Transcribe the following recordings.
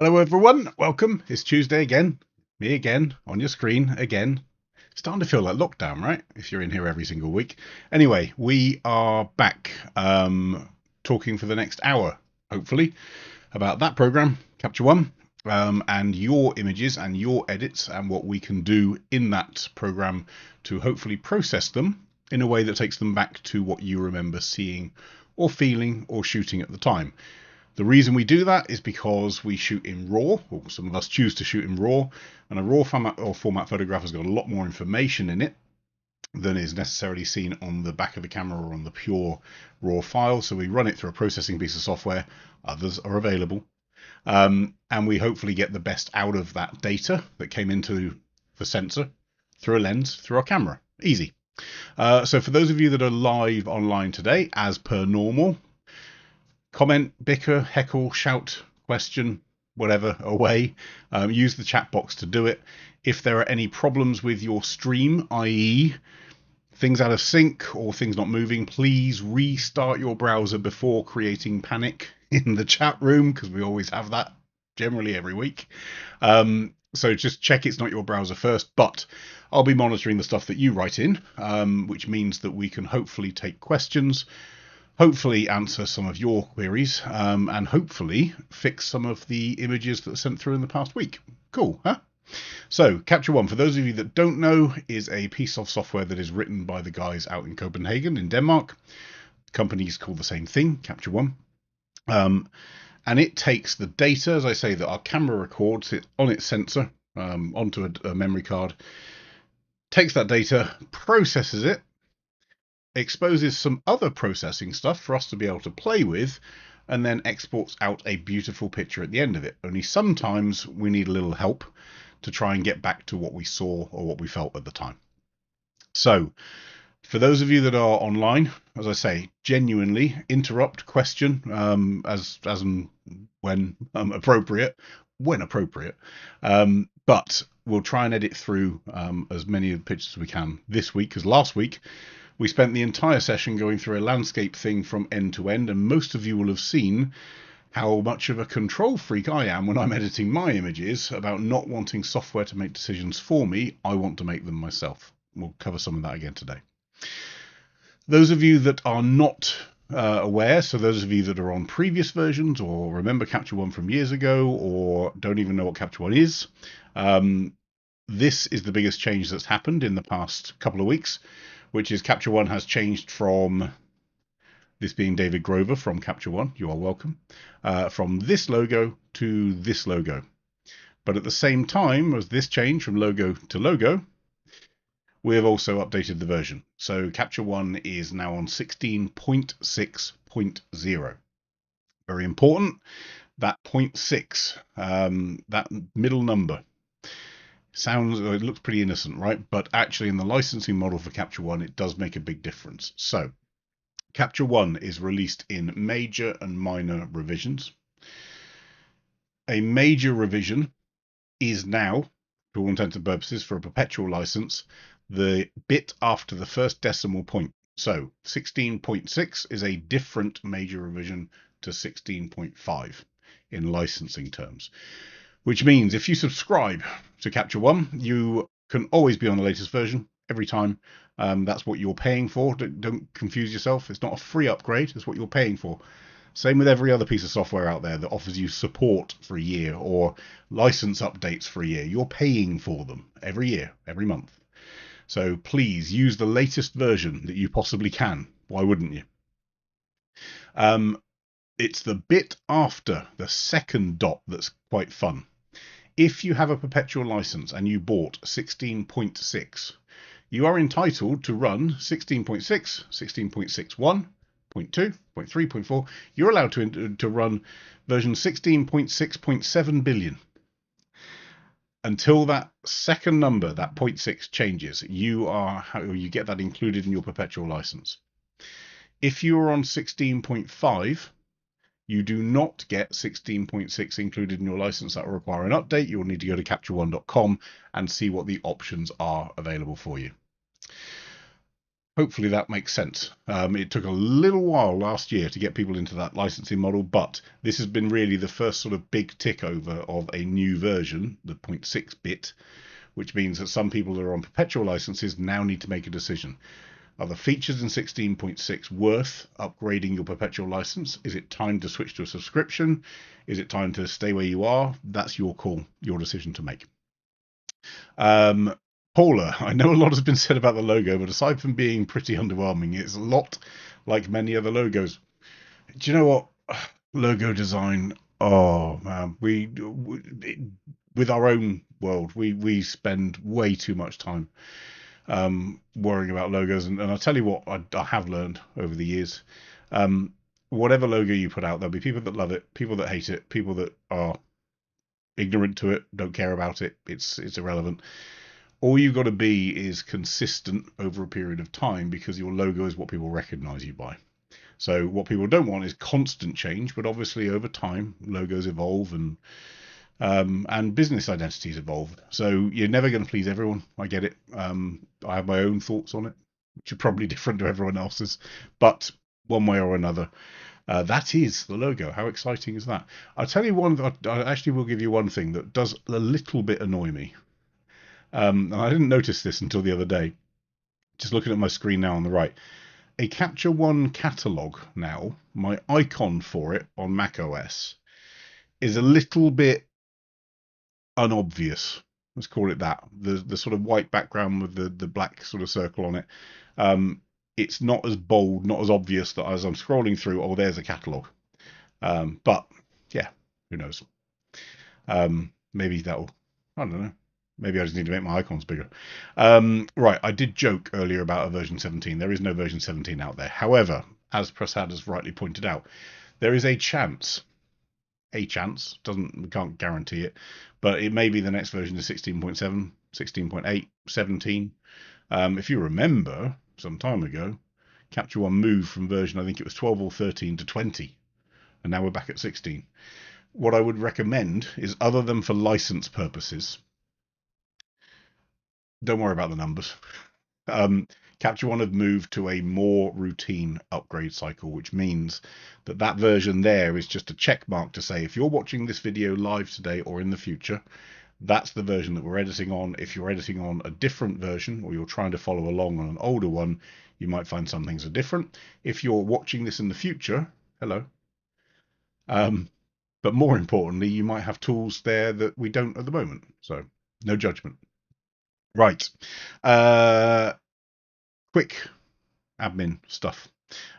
Hello, everyone. Welcome. It's Tuesday again. Me again on your screen again. It's starting to feel like lockdown, right? If you're in here every single week. Anyway, we are back talking for the next hour, hopefully, about that program, Capture One, and your images and your edits and what we can do in that program to hopefully process them in a way that takes them back to what you remember seeing or feeling or shooting at the time. The reason we do that is because we shoot in RAW, or some of us choose to shoot in RAW, and a RAW format photograph has got a lot more information in it than is necessarily seen on the back of the camera or on the pure RAW file. So we run it through a processing piece of software. Others are available. And we hopefully get the best out of that data that came into the sensor through a lens, through our camera. Easy. So for those of you that are live online today, as per normal, comment, bicker, heckle, shout, question, whatever, away. Use the chat box to do it. If there are any problems with your stream, i.e. things out of sync or things not moving, please restart your browser before creating panic in the chat room, because we always have that generally every week. So just check it's not your browser first, but I'll be monitoring the stuff that you write in, which means that we can hopefully take questions, hopefully answer some of your queries, and hopefully fix some of the images that were sent through in the past week. Cool, huh? So, Capture One, for those of you that don't know, is a piece of software that is written by the guys out in Copenhagen in Denmark. The company's called the same thing, Capture One. And it takes the data, as I say, that our camera records it on its sensor, onto a memory card, takes that data, processes it, exposes some other processing stuff for us to be able to play with, and then exports out a beautiful picture at the end of it. Only sometimes we need a little help to try and get back to what we saw or what we felt at the time. So, for those of you that are online, as I say, genuinely interrupt, question, as and when appropriate, but we'll try and edit through as many of the pictures as we can this week, because last week we spent the entire session going through a landscape thing from end to end, and most of you will have seen how much of a control freak I am when I'm editing my images about not wanting software to make decisions for me. I want to make them myself. We'll cover some of that again today. Those of you that are not aware, so those of you that are on previous versions or remember Capture One from years ago or don't even know what Capture One is, this is the biggest change that's happened in the past couple of weeks, which is Capture One has changed from, this being David Grover from Capture One, you are welcome, from this logo to this logo. But at the same time as this change from logo to logo, we have also updated the version. So Capture One is now on 16.6.0. Very important. That 0.6, that middle number, it looks pretty innocent, right? But actually in the licensing model for Capture One, it does make a big difference. So Capture One is released in major and minor revisions. A major revision is now, for all intents and purposes, for a perpetual license, the bit after the first decimal point. So 16.6 is a different major revision to 16.5 in licensing terms, which means if you subscribe to Capture One, you can always be on the latest version every time. That's what you're paying for. Don't confuse yourself. It's not a free upgrade. It's what you're paying for. Same with every other piece of software out there that offers you support for a year or license updates for a year. You're paying for them every year, every month. So please use the latest version that you possibly can. Why wouldn't you? It's the bit after the second dot that's quite fun. If you have a perpetual license and you bought 16.6, you are entitled to run 16.6, 16.61, 0.2, 0.3, 0.4. You're allowed to run version 16.6.7 billion. Until that second number, that 0.6 changes, you get that included in your perpetual license. If you are on 16.5, you do not get 16.6 included in your license. That will require an update. You'll need to go to capture1.com and see what the options are available for you. hopefully that makes sense. It took a little while last year to get people into that licensing model, but this has been really the first sort of big tick over of a new version, the 0.6 bit, which means that some people that are on perpetual licenses now need to make a decision. Are the features in 16.6 worth upgrading your perpetual license? Is it time to switch to a subscription? Is it time to stay where you are? That's your call, your decision to make. Paula, I know a lot has been said about the logo, but aside from being pretty underwhelming, it's a lot like many other logos. Do you know what? Logo design. Oh man, with our own world, we spend way too much time worrying about logos. And I'll tell you what I have learned over the years. Whatever logo you put out, there'll be people that love it, people that hate it, people that are ignorant to it, don't care about it. It's irrelevant. All you've got to be is consistent over a period of time, because your logo is what people recognize you by. So what people don't want is constant change, but obviously over time logos evolve and business identities evolve. So you're never going to please everyone. I get it. I have my own thoughts on it, which are probably different to everyone else's, but one way or another, that is the logo. How exciting is that? I'll tell you one. I actually will give you one thing that does a little bit annoy me. And I didn't notice this until the other day. Just looking at my screen now on the right, a Capture One catalog now, my icon for it on Mac OS is a little bit unobvious. Let's call it that. The sort of white background with the black sort of circle on it. It's not as bold, not as obvious that as I'm scrolling through, oh, there's a catalog. But yeah, who knows? Maybe that'll, I don't know. Maybe I just need to make my icons bigger. Right, I did joke earlier about a version 17. There is no version 17 out there. However, as Prasad has rightly pointed out, there is a chance. We can't guarantee it, but it may be the next version is 16.7, 16.8, 17. If you remember, some time ago, Capture One moved from version, I think it was 12 or 13 to 20, and now we're back at 16. What I would recommend is, other than for license purposes, don't worry about the numbers. Capture One have moved to a more routine upgrade cycle, which means that that version there is just a check mark to say, if you're watching this video live today or in the future, that's the version that we're editing on. If you're editing on a different version, or you're trying to follow along on an older one, you might find some things are different. If you're watching this in the future, hello. But more importantly, you might have tools there that we don't at the moment. So no judgment. Right. Quick admin stuff.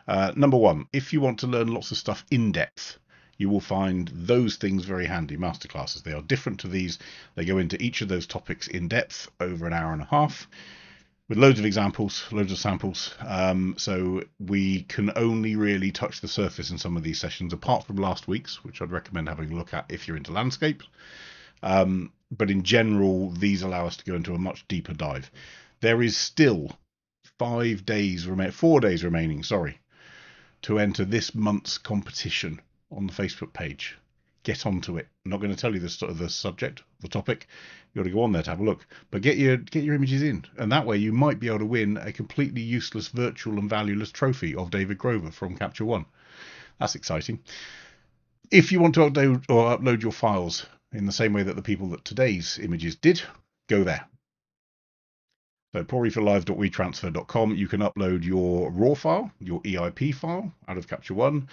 Number one, if you want to learn lots of stuff in depth, you will find those things very handy. Masterclasses. They are different to these. They go into each of those topics in depth over an hour and a half, with loads of examples, loads of samples. So we can only really touch the surface in some of these sessions, apart from last week's, which I'd recommend having a look at if you're into landscapes. But in general, these allow us to go into a much deeper dive. There is still 4 days remaining, to enter this month's competition on the Facebook page. Get onto it. I'm not going to tell you the subject, the topic. You've got to go on there to have a look. But get your images in, and that way you might be able to win a completely useless, virtual and valueless trophy of David Grover from Capture One. That's exciting. If you want to upload your files in the same way that the people that today's images did, go there. So poorreeferlive.wetransfer.com, you can upload your RAW file, your EIP file out of Capture One.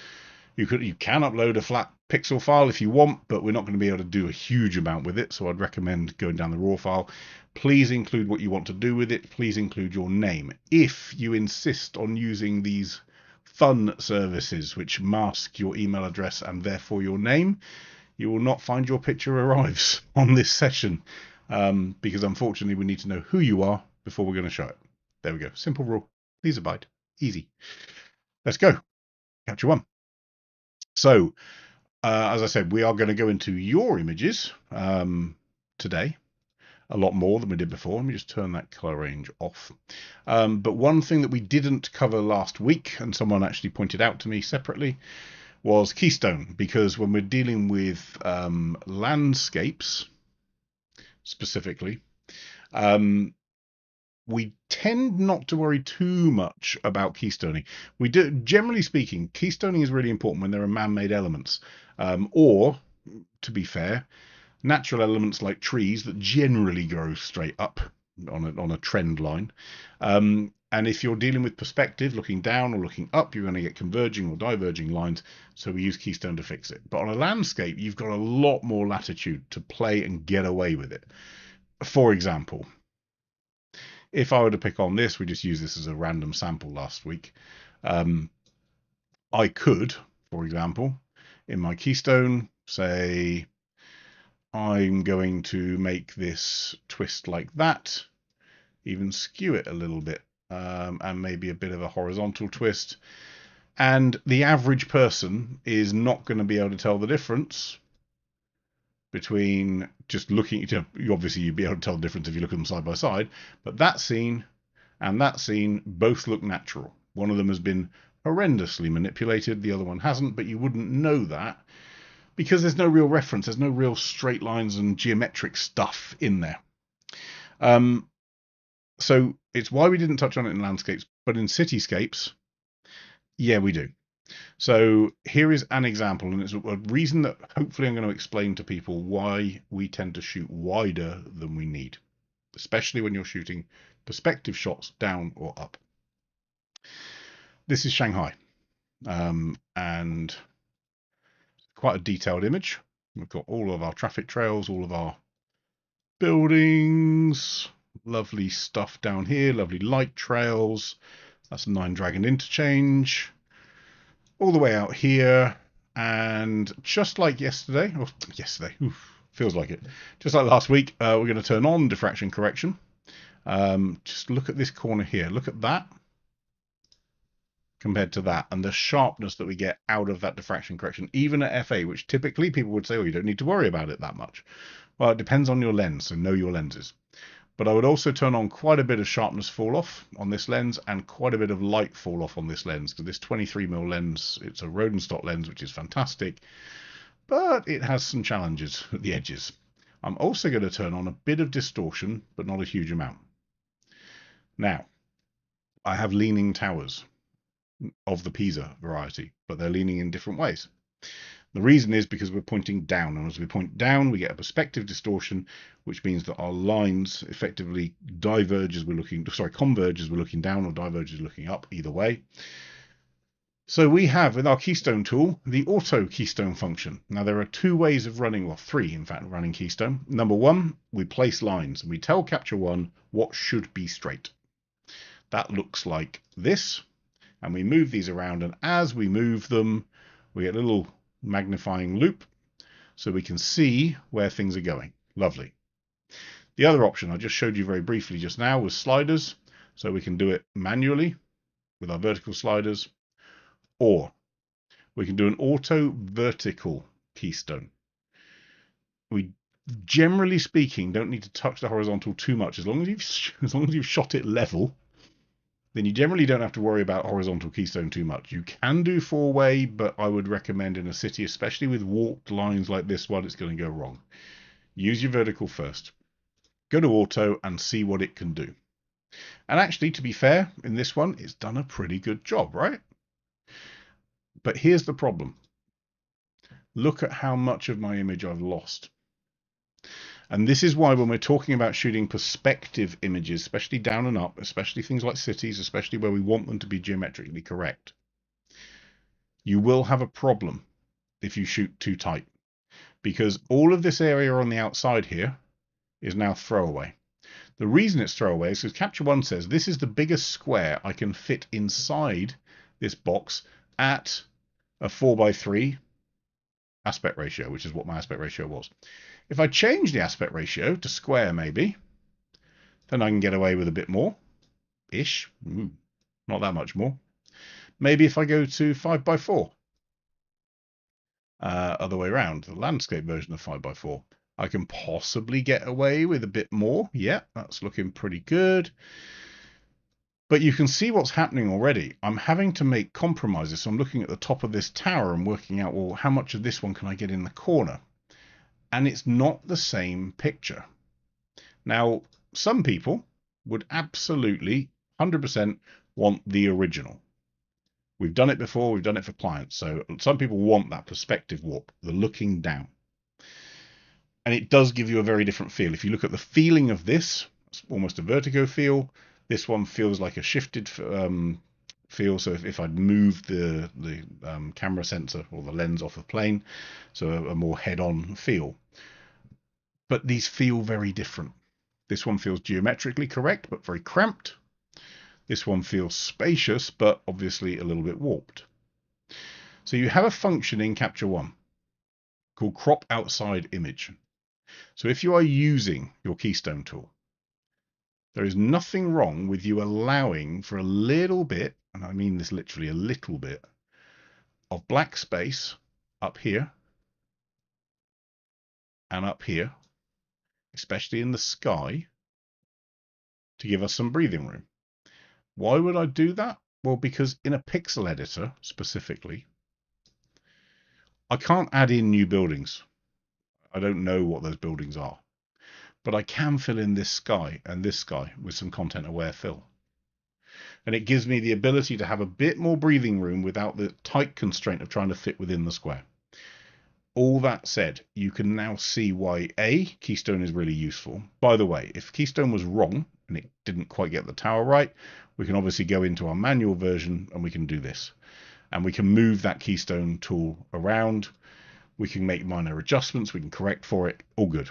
You can upload a flat pixel file if you want, but we're not going to be able to do a huge amount with it, so I'd recommend going down the RAW file. Please include what you want to do with it. Please include your name. If you insist on using these fun services which mask your email address and therefore your name, you will not find your picture arrives on this session, because unfortunately we need to know who you are before we're going to show it. There we go. Simple rule. Please abide. Easy. Let's go. Capture One. So, as I said, we are going to go into your images today, a lot more than we did before. Let me just turn that color range off. But one thing that we didn't cover last week, and someone actually pointed out to me separately, was Keystone, because when we're dealing with landscapes specifically, we tend not to worry too much about keystoning. We do, generally speaking, keystoning is really important when there are man-made elements, or, to be fair, natural elements like trees that generally grow straight up on a trend line. And if you're dealing with perspective, looking down or looking up, you're going to get converging or diverging lines. So we use Keystone to fix it. But on a landscape, you've got a lot more latitude to play and get away with it. For example, if I were to pick on this, we just use this as a random sample last week. I could, for example, in my Keystone, say, I'm going to make this twist like that, even skew it a little bit, and maybe a bit of a horizontal twist. And the average person is not going to be able to tell the difference between just looking at, obviously you'd be able to tell the difference if you look at them side by side, but that scene and that scene both look natural. One of them has been horrendously manipulated, the other one hasn't, but you wouldn't know that because there's no real reference, there's no real straight lines and geometric stuff in there. So it's why we didn't touch on it in landscapes, but in cityscapes, yeah, we do. So here is an example, and it's a reason that hopefully I'm going to explain to people why we tend to shoot wider than we need, especially when you're shooting perspective shots down or up. This is Shanghai, and quite a detailed image. We've got all of our traffic trails, all of our buildings, lovely stuff down here, lovely light trails. That's Nine Dragon Interchange. All the way out here, and just like yesterday, feels like it, just like last week, we're going to turn on diffraction correction. Just look at this corner here, look at that compared to that, and the sharpness that we get out of that diffraction correction, even at FA, which typically people would say, oh, you don't need to worry about it that much. Well, it depends on your lens, so know your lenses. But I would also turn on quite a bit of sharpness fall off on this lens and quite a bit of light fall off on this lens, because this 23mm lens, it's a Rodenstock lens, which is fantastic, but it has some challenges at the edges. I'm also going to turn on a bit of distortion, but not a huge amount. Now, I have leaning towers of the Pisa variety, but they're leaning in different ways. The reason is because we're pointing down, and as we point down, we get a perspective distortion, which means that our lines effectively converge as we're looking down, or diverge as we're looking up, either way. So we have, with our Keystone tool, the auto Keystone function. Now there are two ways of running, well, three in fact, running Keystone. Number one, we place lines, and we tell Capture One what should be straight. That looks like this, and we move these around, and as we move them, we get a little magnifying loop so we can see where things are going. Lovely. The other option I just showed you very briefly just now was sliders, so we can do it manually with our vertical sliders, or we can do an auto vertical keystone. We generally speaking don't need to touch the horizontal too much. As long as you've shot it level, then you generally don't have to worry about horizontal keystone too much. You can do four-way, but I would recommend in a city, especially with warped lines like this one, it's going to go wrong. Use your vertical first. Go to auto and see what it can do. And actually, to be fair, in this one, it's done a pretty good job, right? But here's the problem. Look at how much of my image I've lost. And this is why when we're talking about shooting perspective images, especially down and up, especially things like cities, especially where we want them to be geometrically correct, you will have a problem if you shoot too tight, because all of this area on the outside here is now throwaway. The reason it's throwaway is because Capture One says this is the biggest square I can fit inside this box at a 4:3 aspect ratio, which is what my aspect ratio was. If I change the aspect ratio to square maybe, then I can get away with a bit more, ish, not that much more. Maybe if I go to 5:4, other way around, the landscape version of 5:4, I can possibly get away with a bit more. Yeah, that's looking pretty good. But you can see what's happening already. I'm having to make compromises. So I'm looking at the top of this tower and working out, well, how much of this one can I get in the corner? And it's not the same picture. Now, some people would absolutely 100% want the original. We've done it before, we've done it for clients. So some people want that perspective warp, the looking down. And it does give you a very different feel. If you look at the feeling of this, it's almost a vertigo feel. This one feels like a shifted feel. So if I'd move the camera sensor or the lens off the plane, so a more head-on feel. But these feel very different. This one feels geometrically correct, but very cramped. This one feels spacious, but obviously a little bit warped. So you have a function in Capture One called Crop Outside Image. So if you are using your Keystone tool, there is nothing wrong with you allowing for a little bit, and I mean this literally a little bit, of black space up here and up here, especially in the sky, to give us some breathing room. Why would I do that? Well, because in a pixel editor specifically, I can't add in new buildings. I don't know what those buildings are, but I can fill in this sky and this sky with some content aware fill. And it gives me the ability to have a bit more breathing room without the tight constraint of trying to fit within the square. All that said, you can now see why Keystone is really useful. By the way, if Keystone was wrong and it didn't quite get the tower right, we can obviously go into our manual version and we can do this. And we can move that Keystone tool around. We can make minor adjustments. We can correct for it. All good.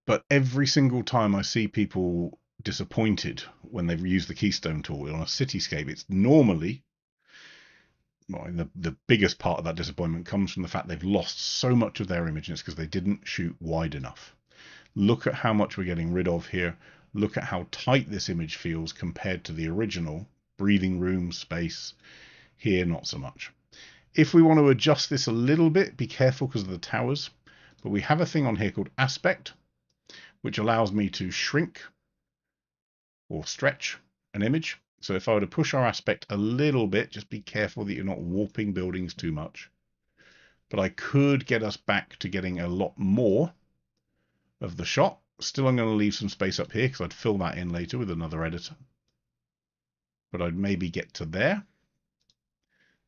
But every single time I see people disappointed when they've used the Keystone tool on a cityscape, it's normally, well, the biggest part of that disappointment comes from the fact they've lost so much of their image, and it's because they didn't shoot wide enough. Look at how much we're getting rid of here. Look at how tight this image feels compared to the original. Breathing room, space. Here, not so much. If we want to adjust this a little bit, be careful because of the towers. But we have a thing on here called aspect, which allows me to shrink or stretch an image. So if I were to push our aspect a little bit, just be careful that you're not warping buildings too much. But I could get us back to getting a lot more of the shot. Still, I'm going to leave some space up here because I'd fill that in later with another editor. But I'd maybe get to there.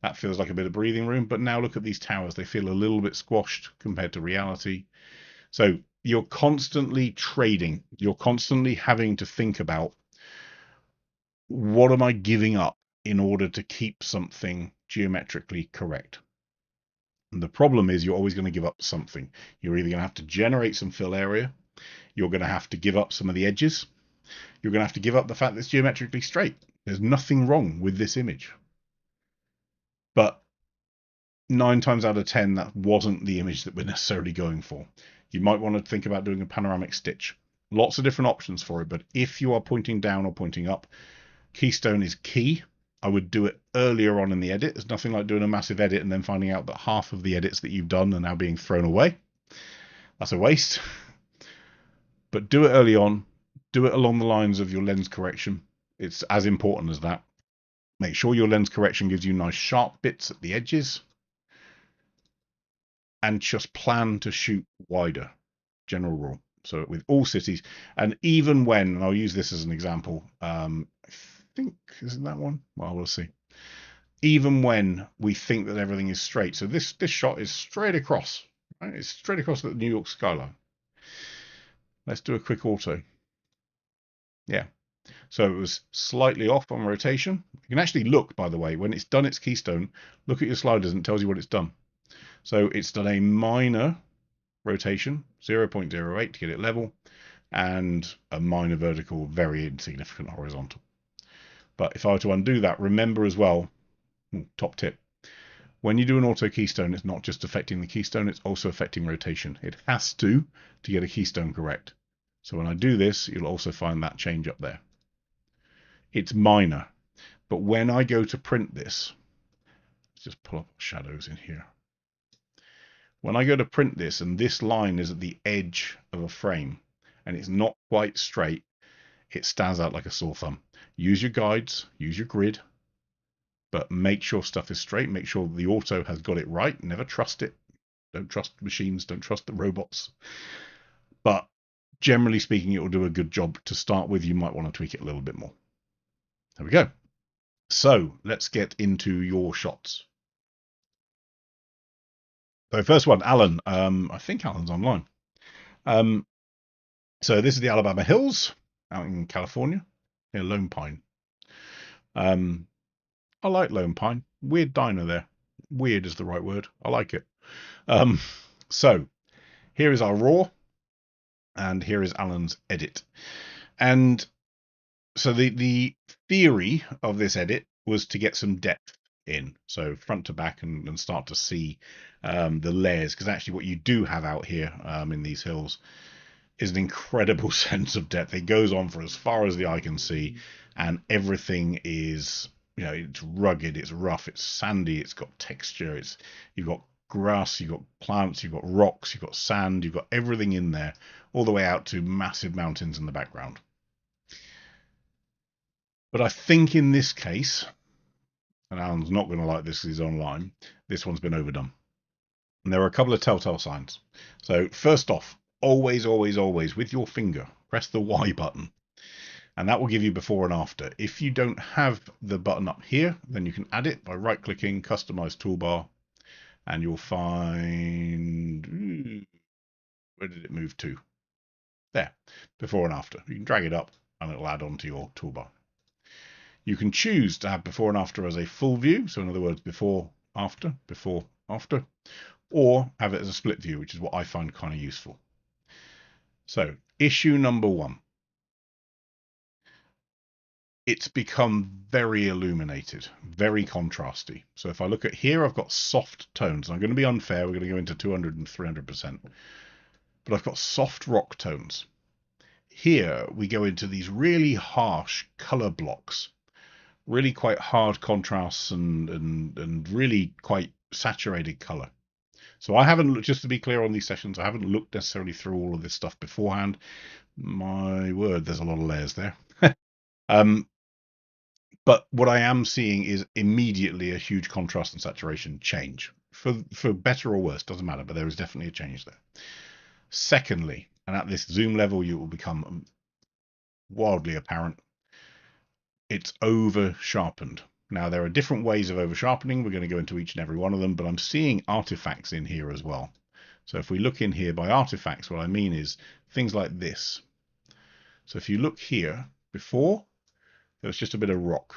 That feels like a bit of breathing room. But now look at these towers. They feel a little bit squashed compared to reality. So you're constantly trading. You're constantly having to think about, what am I giving up in order to keep something geometrically correct? And the problem is you're always going to give up something. You're either going to have to generate some fill area. You're going to have to give up some of the edges. You're going to have to give up the fact that it's geometrically straight. There's nothing wrong with this image. But 9 times out of 10, that wasn't the image that we're necessarily going for. You might want to think about doing a panoramic stitch. Lots of different options for it, but if you are pointing down or pointing up, Keystone is key. I would do it earlier on in the edit. There's nothing like doing a massive edit and then finding out that half of the edits that you've done are now being thrown away. That's a waste. But do it early on. Do it along the lines of your lens correction. It's as important as that. Make sure your lens correction gives you nice sharp bits at the edges. And just plan to shoot wider. General rule. So with all cities, and even when, and I'll use this as an example, I think, isn't that one? Well, we'll see. Even when we think that everything is straight. So this shot is straight across. Right? It's straight across the New York skyline. Let's do a quick auto. Yeah. So it was slightly off on rotation. You can actually look, by the way, when it's done its Keystone, look at your sliders and it tells you what it's done. So it's done a minor rotation, 0.08 to get it level, and a minor vertical, very insignificant horizontal. But if I were to undo that, remember as well, top tip, when you do an auto keystone, it's not just affecting the keystone, it's also affecting rotation. It has to get a keystone correct. So when I do this, you'll also find that change up there. It's minor, but when I go to print this, let's just pull up shadows in here. When I go to print this and this line is at the edge of a frame and it's not quite straight, it stands out like a sore thumb. Use your guides, use your grid, but make sure stuff is straight. Make sure the auto has got it right. Never trust it. Don't trust machines. Don't trust the robots. But generally speaking, it will do a good job to start with. You might want to tweak it a little bit more. There we go. So let's get into your shots. So first one, Alan. I think Alan's online. So this is the Alabama Hills out in California, near Lone Pine. I like Lone Pine. Weird diner there. Weird is the right word. I like it. So here is our raw, and here is Alan's edit. And so the theory of this edit was to get some depth in, so front to back, and start to see the layers, because actually what you do have out here in these hills is an incredible sense of depth. It goes on for as far as the eye can see, and everything is, it's rugged, it's rough, it's sandy, it's got texture, you've got grass, you've got plants, you've got rocks, you've got sand, you've got everything in there, all the way out to massive mountains in the background. But I think in this case, and Alan's not going to like this because he's online, this one's been overdone. And there are a couple of telltale signs. So first off, always, always, always, with your finger, press the Y button. And that will give you before and after. If you don't have the button up here, then you can add it by right-clicking, Customize Toolbar, and you'll find... Where did it move to? There, before and after. You can drag it up, and it'll add onto your toolbar. You can choose to have before and after as a full view, so in other words, before, after, or have it as a split view, which is what I find kind of useful. So, issue number one. It's become very illuminated, very contrasty. So if I look at here, I've got soft tones. I'm going to be unfair. We're going to go into 200 and 300%. But I've got soft rock tones. Here, we go into these really harsh color blocks. Really quite hard contrasts and really quite saturated color. So I haven't looked, just to be clear on these sessions, I haven't looked necessarily through all of this stuff beforehand. My word, there's a lot of layers there. But what I am seeing is immediately a huge contrast and saturation change. For better or worse, doesn't matter, but there is definitely a change there. Secondly, and at this zoom level, you will become wildly apparent, it's over sharpened. Now, there are different ways of over sharpening. We're going to go into each and every one of them, but I'm seeing artifacts in here as well. So if we look in here by artifacts, what I mean is things like this. So if you look here, before, there was just a bit of rock.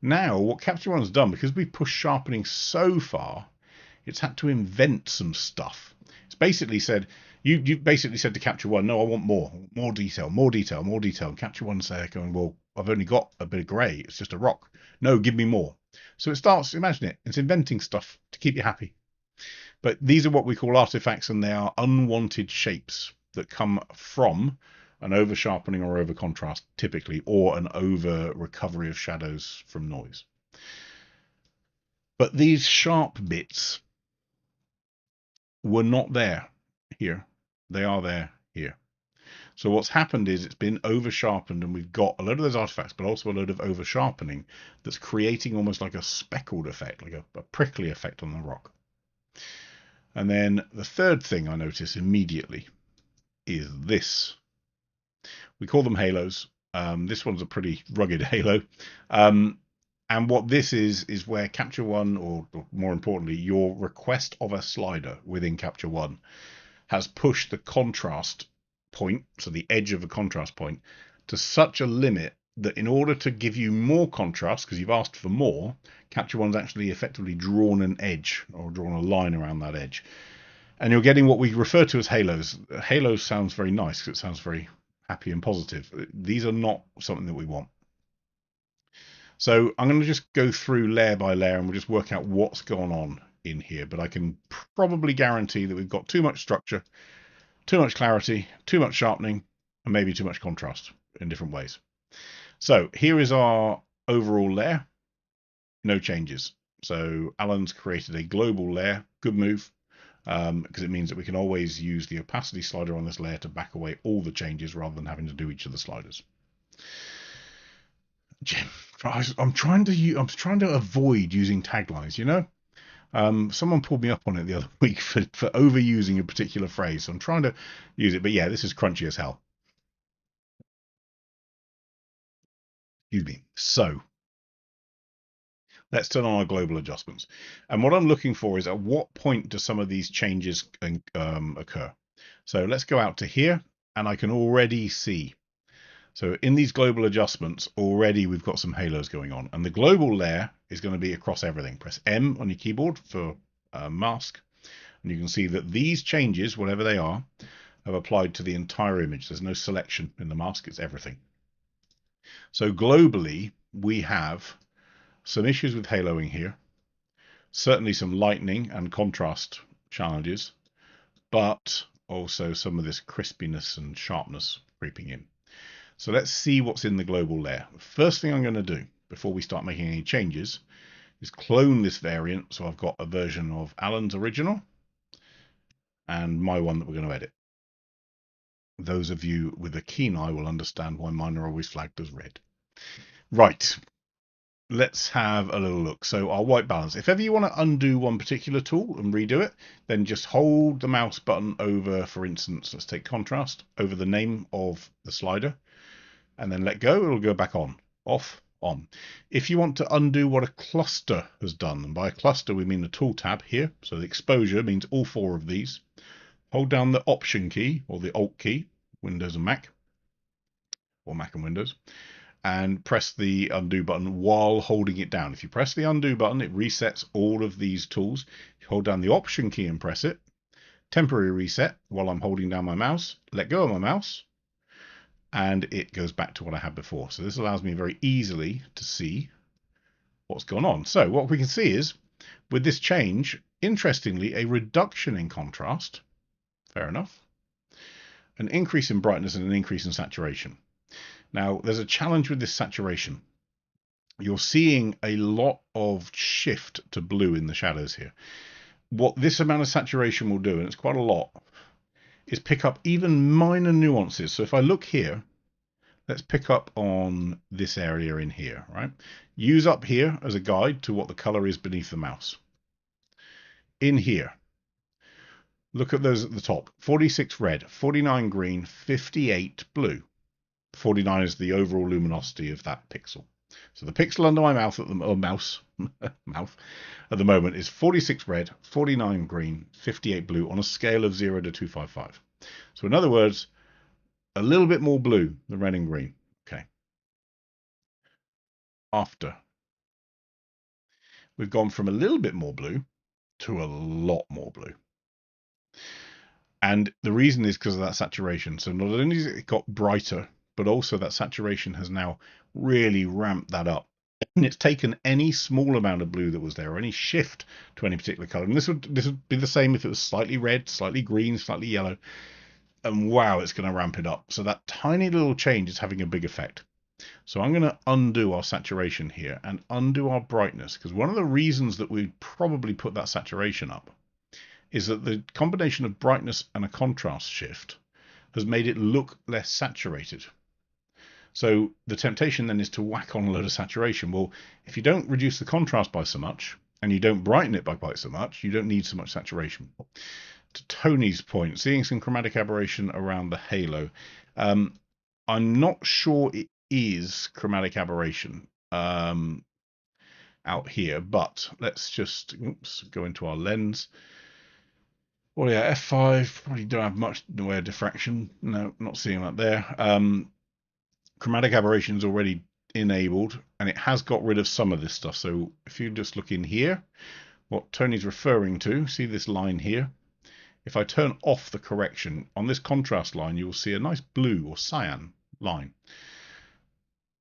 Now, what Capture One's done, because we pushed sharpening so far, it's had to invent some stuff. It's basically said, you basically said to Capture One, no, I want more detail, more detail, more detail. And Capture One's there going, well, I've only got a bit of grey. It's just a rock. No, give me more. So it starts, imagine it, it's inventing stuff to keep you happy. But these are what we call artifacts, and they are unwanted shapes that come from an over sharpening or over contrast, typically, or an over recovery of shadows from noise. But these sharp bits were not there here. They are there here. So what's happened is it's been over sharpened, and we've got a load of those artifacts, but also a load of over sharpening that's creating almost like a speckled effect, like a prickly effect on the rock. And then the third thing I notice immediately is this. We call them halos. This one's a pretty rugged halo. And what this is where Capture One, or more importantly, your request of a slider within Capture One, has pushed the contrast point, so the edge of a contrast point, to such a limit that in order to give you more contrast, because you've asked for more, Capture One's actually effectively drawn an edge, or drawn a line around that edge. And you're getting what we refer to as halos. Halos sounds very nice because it sounds very happy and positive. These are not something that we want. So I'm going to just go through layer by layer, and we'll just work out what's going on in here. But I can probably guarantee that we've got too much structure, too much clarity, too much sharpening, and maybe too much contrast in different ways. So here is our overall layer. No changes. So Alan's created a global layer. Good move, because it means that we can always use the opacity slider on this layer to back away all the changes rather than having to do each of the sliders. I'm trying to avoid using taglines, you know. Someone pulled me up on it the other week for overusing a particular phrase. So I'm trying to use it, but yeah, this is crunchy as hell. Excuse me. So let's turn on our global adjustments. And what I'm looking for is at what point do some of these changes occur? So let's go out to here, and I can already see. So in these global adjustments, already we've got some halos going on. And the global layer is going to be across everything. Press M on your keyboard for mask. And you can see that these changes, whatever they are, have applied to the entire image. There's no selection in the mask, it's everything. So globally, we have some issues with haloing here. Certainly some lightning and contrast challenges, but also some of this crispiness and sharpness creeping in. So let's see what's in the global layer. First thing I'm going to do before we start making any changes is clone this variant. So I've got a version of Alan's original and my one that we're going to edit. Those of you with a keen eye will understand why mine are always flagged as red. Right, let's have a little look. So our white balance, if ever you want to undo one particular tool and redo it, then just hold the mouse button over, for instance, let's take contrast, over the name of the slider, and then let go, it'll go back on, off, on. If you want to undo what a cluster has done, and by a cluster we mean the tool tab here, so the exposure means all four of these, hold down the Option key, or the Alt key, Windows and Mac, or Mac and Windows, and press the undo button while holding it down. If you press the undo button, it resets all of these tools. You hold down the Option key and press it. Temporary reset while I'm holding down my mouse. Let go of my mouse, and it goes back to what I had before. So this allows me very easily to see what's gone on. So what we can see is, with this change, interestingly, a reduction in contrast. Fair enough. An increase in brightness and an increase in saturation. Now, there's a challenge with this saturation. You're seeing a lot of shift to blue in the shadows here. What this amount of saturation will do, and it's quite a lot, is pick up even minor nuances. So if I look here, let's pick up on this area in here, right? Use up here as a guide to what the color is beneath the mouse. In here, look at those at the top. 46 red, 49 green, 58 blue. 49 is the overall luminosity of that pixel. So the pixel under my mouth at the mouth at the moment is 46 red, 49 green, 58 blue on a scale of 0 to 255. So in other words, a little bit more blue than red and green. Okay. After, we've gone from a little bit more blue to a lot more blue. And the reason is because of that saturation. So not only has it got brighter, but also that saturation has now really ramped that up. And it's taken any small amount of blue that was there, or any shift to any particular color. And this would be the same if it was slightly red, slightly green, slightly yellow. And wow, it's going to ramp it up. So that tiny little change is having a big effect. So I'm going to undo our saturation here and undo our brightness, because one of the reasons that we probably put that saturation up is that the combination of brightness and a contrast shift has made it look less saturated. So the temptation then is to whack on a load of saturation. Well, if you don't reduce the contrast by so much, and you don't brighten it by quite so much, you don't need so much saturation. To Tony's point, seeing some chromatic aberration around the halo. I'm not sure it is chromatic aberration out here, but let's just go into our lens. Well, yeah, F5, probably don't have much in the way of diffraction. No, not seeing that there. Chromatic aberration is already enabled, and it has got rid of some of this stuff. So if you just look in here, what Tony's referring to, see this line here? If I turn off the correction, on this contrast line, you will see a nice blue or cyan line.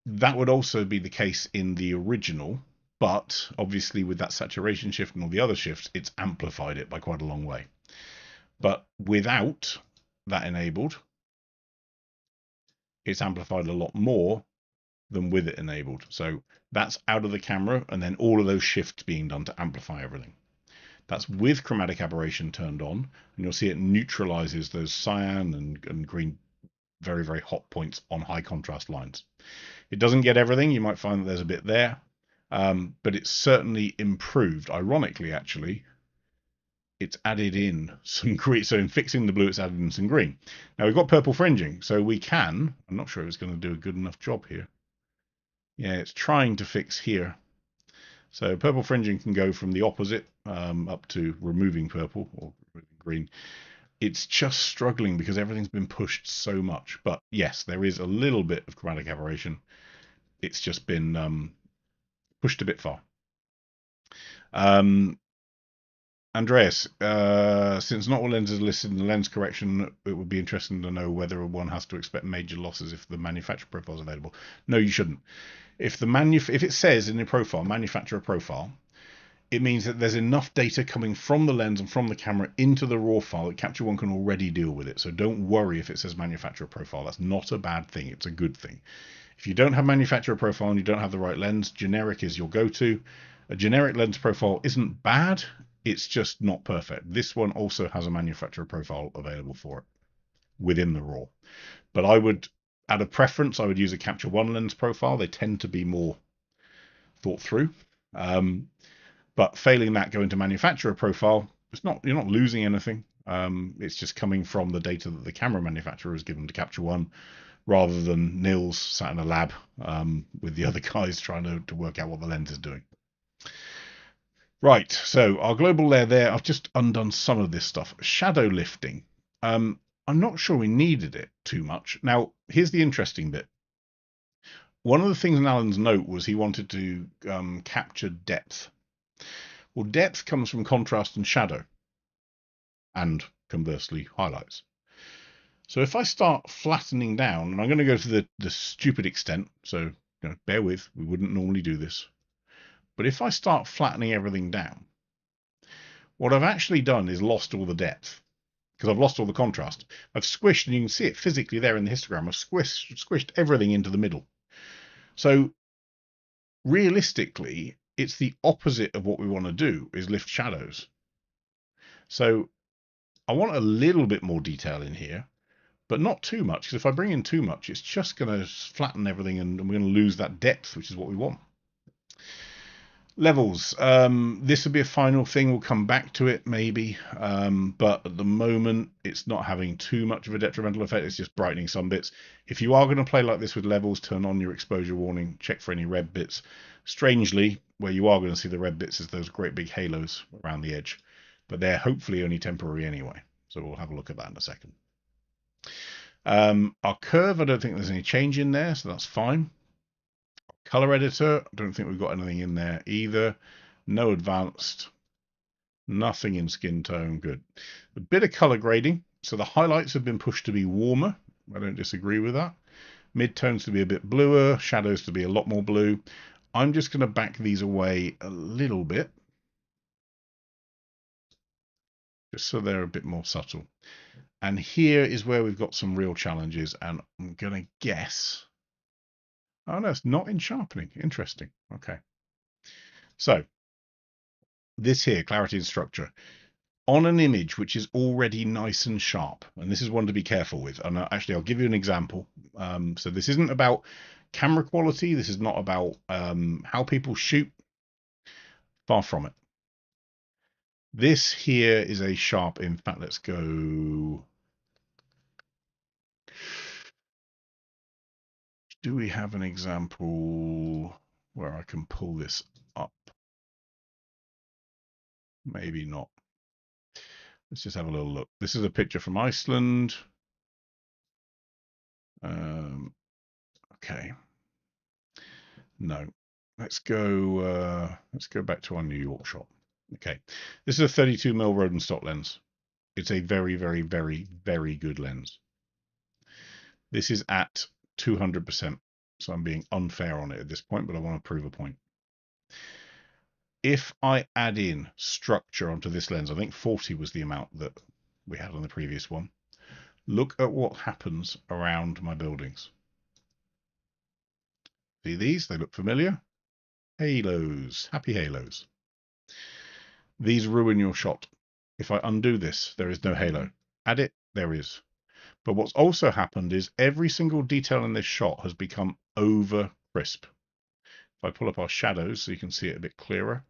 That would also be the case in the original, but obviously with that saturation shift and all the other shifts, it's amplified it by quite a long way. But without that enabled, it's amplified a lot more than with it enabled. So that's out of the camera, and then all of those shifts being done to amplify everything. That's with chromatic aberration turned on, and you'll see it neutralizes those cyan and green very, very hot points on high contrast lines. It doesn't get everything. You might find that there's a bit there, but it's certainly improved. Ironically, actually, it's added in some green. So in fixing the blue, it's added in some green. Now we've got purple fringing, so we can. I'm not sure it's going to do a good enough job here. Yeah, it's trying to fix here. So purple fringing can go from the opposite up to removing purple or removing green. It's just struggling because everything's been pushed so much. But yes, there is a little bit of chromatic aberration. It's just been pushed a bit far. Andreas, since not all lenses are listed in the lens correction, it would be interesting to know whether one has to expect major losses if the manufacturer profile is available. No, you shouldn't. If it says in the profile, manufacturer profile, it means that there's enough data coming from the lens and from the camera into the raw file that Capture One can already deal with it. So don't worry if it says manufacturer profile. That's not a bad thing. It's a good thing. If you don't have manufacturer profile and you don't have the right lens, generic is your go-to. A generic lens profile isn't bad. It's just not perfect. This one also has a manufacturer profile available for it within the raw. But I would, out of preference, I would use a Capture One lens profile. They tend to be more thought through. But failing that, go into manufacturer profile. You're not losing anything. It's just coming from the data that the camera manufacturer has given to Capture One, rather than Nils sat in a lab with the other guys trying to work out what the lens is doing. Right, so our global layer there, I've just undone some of this stuff. Shadow lifting. I'm not sure we needed it too much. Now, here's the interesting bit. One of the things in Alan's note was he wanted to capture depth. Well, depth comes from contrast and shadow, and conversely, highlights. So if I start flattening down, and I'm going to go to the stupid extent, so bear with, we wouldn't normally do this. But if I start flattening everything down, what I've actually done is lost all the depth, because I've lost all the contrast. I've squished, and you can see it physically there in the histogram, I've squished everything into the middle. So realistically, it's the opposite of what we want to do, is lift shadows. So I want a little bit more detail in here, but not too much, because if I bring in too much, it's just going to flatten everything, and we're going to lose that depth, which is what we want. Levels. This will be a final thing. We'll come back to it maybe, but at the moment it's not having too much of a detrimental effect. It's just brightening some bits. If you are going to play like this with levels, turn on your exposure warning, check for any red bits. Strangely, where you are going to see the red bits is those great big halos around the edge, but they're hopefully only temporary anyway. So we'll have a look at that in a second. Our curve, I don't think there's any change in there, so that's fine. Color editor, I don't think we've got anything in there either. No advanced, nothing in skin tone, good. A bit of color grading, so the highlights have been pushed to be warmer. I don't disagree with that. Midtones to be a bit bluer, shadows to be a lot more blue. I'm just going to back these away a little bit, just so they're a bit more subtle. And here is where we've got some real challenges, and I'm going to guess. Oh no, it's not in sharpening. Interesting. Okay. So this here, clarity and structure, on an image which is already nice and sharp, and this is one to be careful with. And actually, I'll give you an example. So this isn't about camera quality. This is not about how people shoot. Far from it. This here is a sharp. In fact, let's go. Do we have an example where I can pull this up? Maybe not. Let's just have a little look. This is a picture from Iceland. Okay. No. Let's go back to our New York shot. Okay. This is a 32mm Rodenstock lens. It's a very, very, very, very good lens. This is at 200%. So I'm being unfair on it at this point, but I want to prove a point. If I add in structure onto this lens, I think 40 was the amount that we had on the previous one. Look at what happens around my buildings. See these? They look familiar. Halos, happy halos. These ruin your shot. If I undo this, there is no halo. Add it, there is. But what's also happened is every single detail in this shot has become over crisp. If I pull up our shadows so you can see it a bit clearer,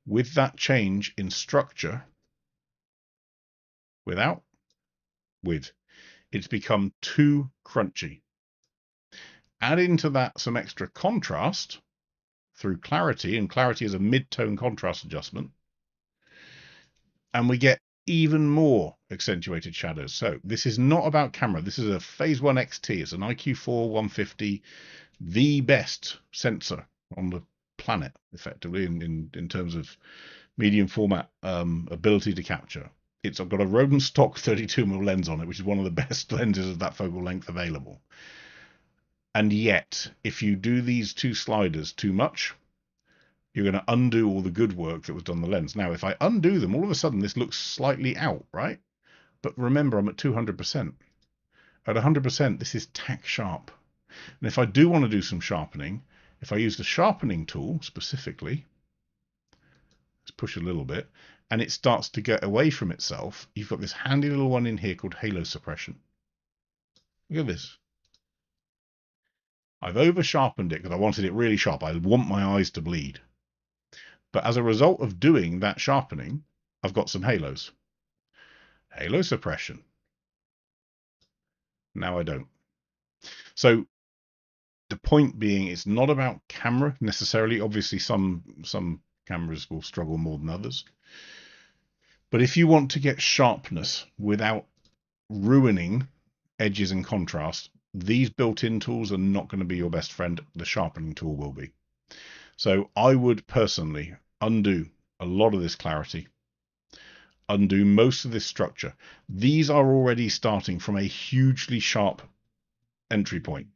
with that change in structure, without, with, it's become too crunchy. Add into that some extra contrast through clarity, and clarity is a mid-tone contrast adjustment, and we get even more accentuated shadows. So this is not about camera. This is a Phase 1 XT. It's an IQ4 150, the best sensor on the planet, effectively, in terms of medium format ability to capture. It's got a Roden stock 32mm lens on it, which is one of the best lenses of that focal length available. And yet, if you do these two sliders too much, you're going to undo all the good work that was done on the lens. Now, if I undo them, all of a sudden this looks slightly out, right? But remember, I'm at 200%. At 100%, this is tack sharp. And if I do want to do some sharpening, if I use the sharpening tool specifically, let's push a little bit, and it starts to get away from itself, you've got this handy little one in here called halo suppression. Look at this. I've over sharpened it because I wanted it really sharp. I want my eyes to bleed. But as a result of doing that sharpening, I've got some halos. Halo suppression. Now I don't. So the point being, it's not about camera necessarily. Obviously, some cameras will struggle more than others. But if you want to get sharpness without ruining edges and contrast, these built-in tools are not going to be your best friend. The sharpening tool will be. So I would personally undo a lot of this clarity, undo most of this structure. These are already starting from a hugely sharp entry point.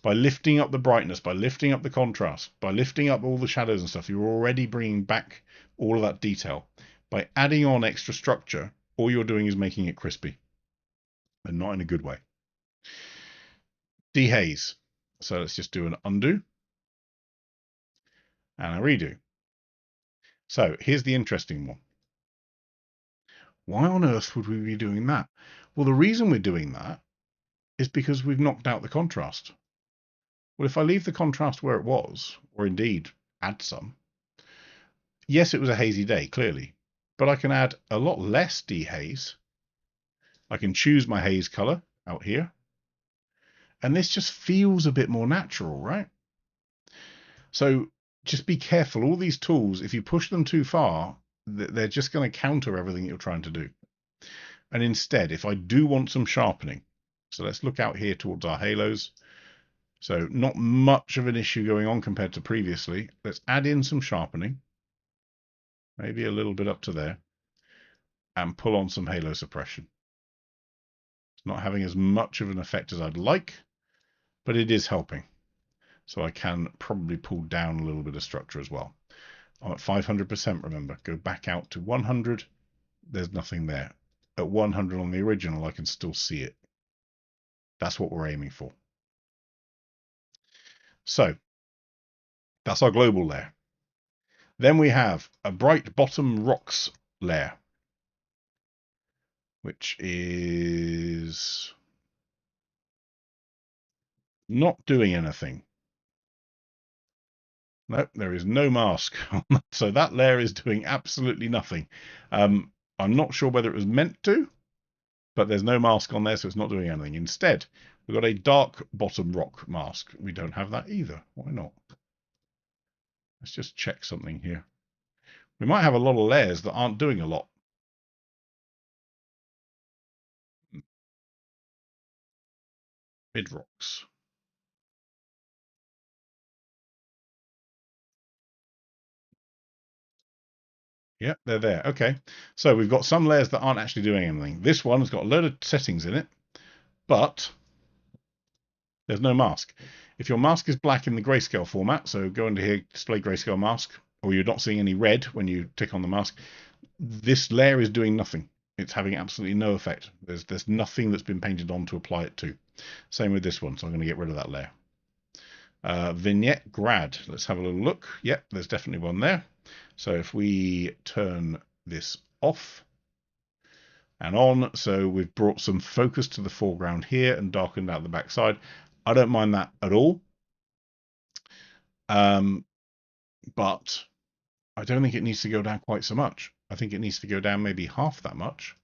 By lifting up the brightness, by lifting up the contrast, by lifting up all the shadows and stuff, you're already bringing back all of that detail. By adding on extra structure, all you're doing is making it crispy, and not in a good way. Dehaze. So let's just do an undo and a redo. So here's the interesting one. Why on earth would we be doing that? Well, the reason we're doing that is because we've knocked out the contrast. Well, if I leave the contrast where it was, or indeed add some, yes, it was a hazy day, clearly, but I can add a lot less dehaze. I can choose my haze color out here, and this just feels a bit more natural, right? So just be careful. All these tools, if you push them too far, they're just going to counter everything you're trying to do. And instead, if I do want some sharpening, so let's look out here towards our halos. So not much of an issue going on compared to previously. Let's add in some sharpening, maybe a little bit up to there, and pull on some halo suppression. It's not having as much of an effect as I'd like, but it is helping. So I can probably pull down a little bit of structure as well. I'm at 500%, remember. Go back out to 100. There's nothing there. At 100 on the original, I can still see it. That's what we're aiming for. So that's our global layer. Then we have a bright bottom rocks layer, which is not doing anything. Nope, there is no mask on that. So that layer is doing absolutely nothing. I'm not sure whether it was meant to, but there's no mask on there, so it's not doing anything. Instead, we've got a dark bottom rock mask. We don't have that either. Why not? Let's just check something here. We might have a lot of layers that aren't doing a lot. Mid rocks. Yeah, they're there. Okay. So we've got some layers that aren't actually doing anything. This one has got a load of settings in it, but there's no mask. If your mask is black in the grayscale format, so go into here, display grayscale mask, or you're not seeing any red when you tick on the mask, this layer is doing nothing. It's having absolutely no effect. There's nothing that's been painted on to apply it to. Same with this one, so I'm going to get rid of that layer. Vignette grad. Let's have a little look. Yep, there's definitely one there. So if we turn this off and on, so we've brought some focus to the foreground here and darkened out the backside. I don't mind that at all. But I don't think it needs to go down quite so much. I think it needs to go down maybe half that much.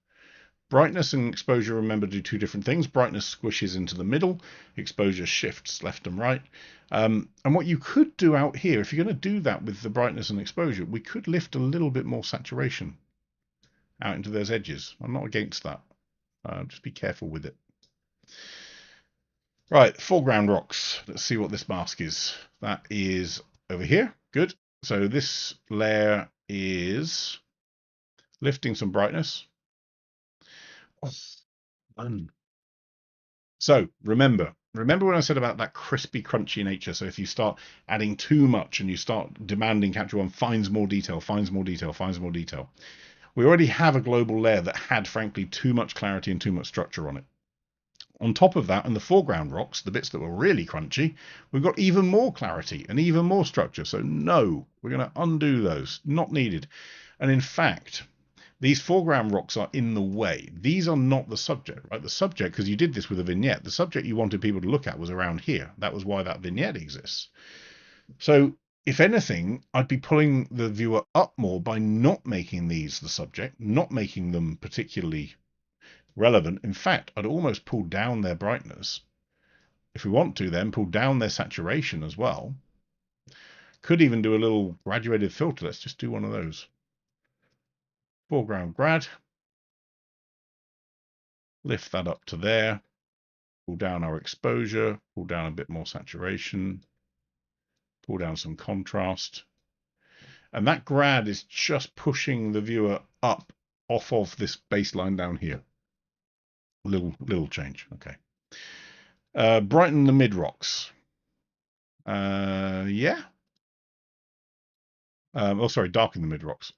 Brightness and exposure, remember, do two different things. Brightness squishes into the middle, exposure shifts left and right. And what you could do out here, if you're going to do that with the brightness and exposure, we could lift a little bit more saturation out into those edges. I'm not against that. Just be careful with it. Right, foreground rocks. Let's see what this mask is. That is over here. Good. So this layer is lifting some brightness. Oh, done. So remember when I said about that crispy, crunchy nature. So if you start adding too much and you start demanding Capture One finds more detail, finds more detail, finds more detail. We already have a global layer that had, frankly, too much clarity and too much structure on it. On top of that, and the foreground rocks, the bits that were really crunchy, we've got even more clarity and even more structure. So no, we're going to undo those. Not needed. And in fact, these foreground rocks are in the way. These are not the subject, right? The subject, because you did this with a vignette, the subject you wanted people to look at was around here. That was why that vignette exists. So if anything, I'd be pulling the viewer up more by not making these the subject, not making them particularly relevant. In fact, I'd almost pull down their brightness. If we want to, then pull down their saturation as well. Could even do a little graduated filter. Let's just do one of those. Foreground grad. Lift that up to there. Pull down our exposure. Pull down a bit more saturation. Pull down some contrast. And that grad is just pushing the viewer up off of this baseline down here. Little change. Okay. Brighten the mid rocks. Yeah. Sorry, darken the mid rocks.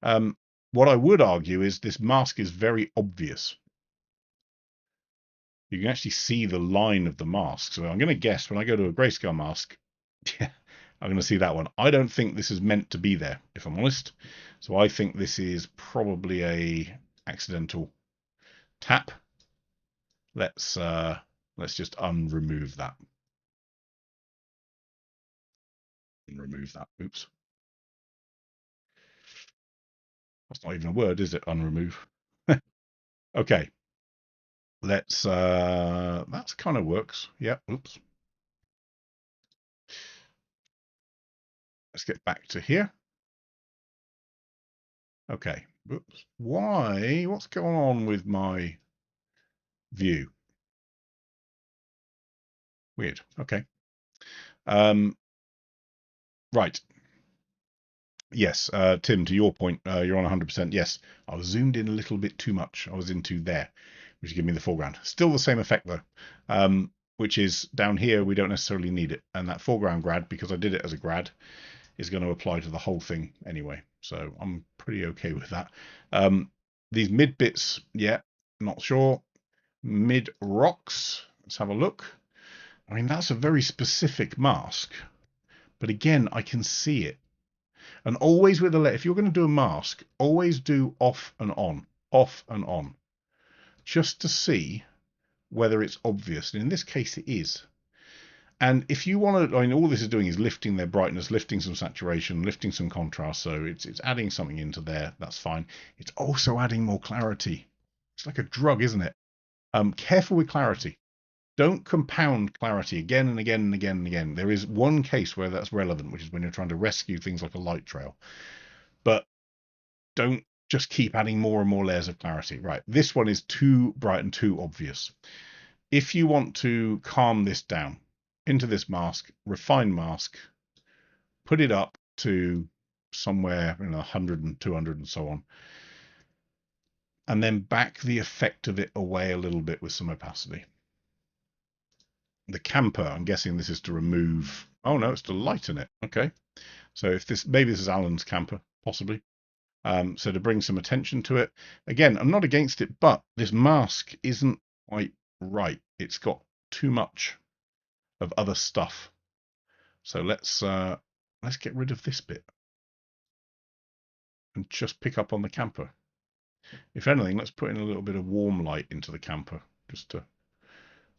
What I would argue is this mask is very obvious. You can actually see the line of the mask. So I'm going to guess when I go to a grayscale mask, yeah, I'm going to see that one. I don't think this is meant to be there, if I'm honest. So I think this is probably a accidental tap. Let's just unremove that. Remove that. Oops. That's not even a word, is it? Unremove. Okay. Let's that kind of works. Yeah. Oops. Let's get back to here. Okay. Oops. Why? What's going on with my view? Weird. Okay. Right. Yes, Tim, to your point, you're on 100%. Yes, I was zoomed in a little bit too much. I was into there, which gave me the foreground. Still the same effect though, which is down here, we don't necessarily need it. And that foreground grad, because I did it as a grad, is going to apply to the whole thing anyway. So I'm pretty okay with that. These mid bits, yeah, not sure. Mid rocks, let's have a look. I mean, that's a very specific mask, but again, I can see it. And always with a if you're going to do a mask, always do off and on, just to see whether it's obvious. And in this case, it is. And if you want to, I mean, all this is doing is lifting their brightness, lifting some saturation, lifting some contrast. So it's adding something into there. That's fine. It's also adding more clarity. It's like a drug, isn't it? Careful with clarity. Don't compound clarity again and again and again and again. There is one case where that's relevant, which is when you're trying to rescue things like a light trail. But don't just keep adding more and more layers of clarity. Right, this one is too bright and too obvious. If you want to calm this down into this mask, refine mask, put it up to somewhere in 100 and 200 and so on, and then back the effect of it away a little bit with some opacity. The camper, I'm guessing this is to remove, oh no, it's to lighten it. Okay, so if this, maybe this is Alan's camper, possibly. So to bring some attention to it. Again, I'm not against it, but this mask isn't quite right. It's got too much of other stuff. So let's get rid of this bit and just pick up on the camper. If anything, let's put in a little bit of warm light into the camper just to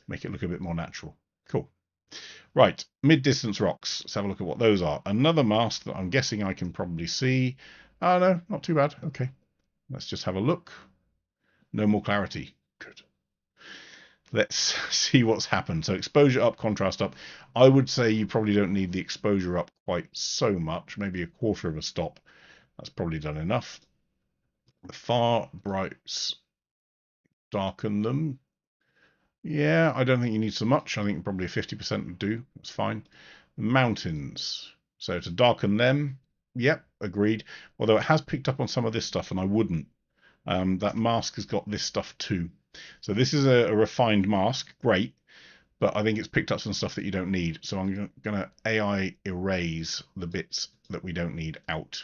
make it look a bit more natural. Cool. Right, mid-distance rocks. Let's have a look at what those are. Another mask that I'm guessing I can probably see. Oh, no, not too bad. Okay, let's just have a look. No more clarity. Good. Let's see what's happened. So exposure up, contrast up. I would say you probably don't need the exposure up quite so much. Maybe a quarter of a stop. That's probably done enough. The far brights, darken them. Yeah, I don't think you need so much. I think probably 50% would do. That's fine. Mountains. So to darken them, yep, agreed. Although it has picked up on some of this stuff, and I wouldn't. That mask has got this stuff too. So this is a refined mask, great, but I think it's picked up some stuff that you don't need. So I'm going to AI erase the bits that we don't need out.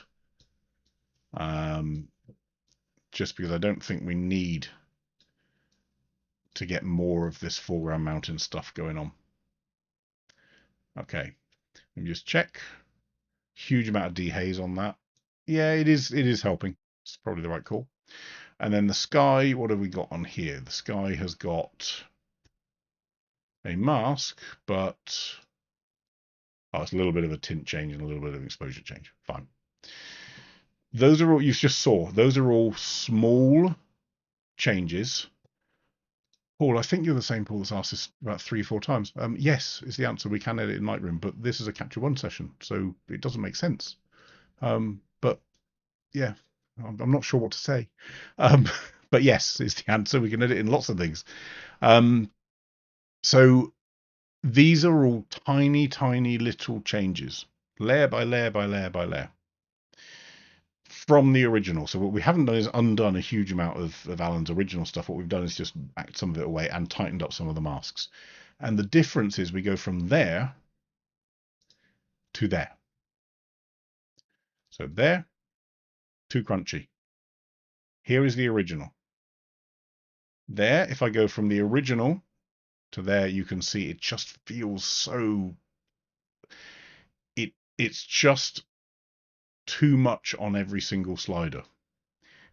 Just because I don't think we need to get more of this foreground mountain stuff going on. Okay, let me just check. Huge amount of dehaze on that. Yeah, it is helping. It's probably the right call. And then the sky, what have we got on here? The sky has got a mask, but it's a little bit of a tint change and a little bit of exposure change. Fine. Those are all you just saw. Those are all small changes. Paul, I think you're the same Paul that's asked this about 3 or 4 times. Yes, is the answer. We can edit in Lightroom, but this is a Capture One session, so it doesn't make sense. But yeah, I'm not sure what to say. But yes, is the answer. We can edit in lots of things. So these are all tiny, tiny little changes, layer by layer by layer by layer, from the original. So what we haven't done is undone a huge amount of Alan's original stuff. What we've done is just backed some of it away and tightened up some of the masks. And the difference is we go from there to there. So there, too crunchy. Here is the original. There, if I go from the original to there, you can see it just feels so... It's just too much on every single slider.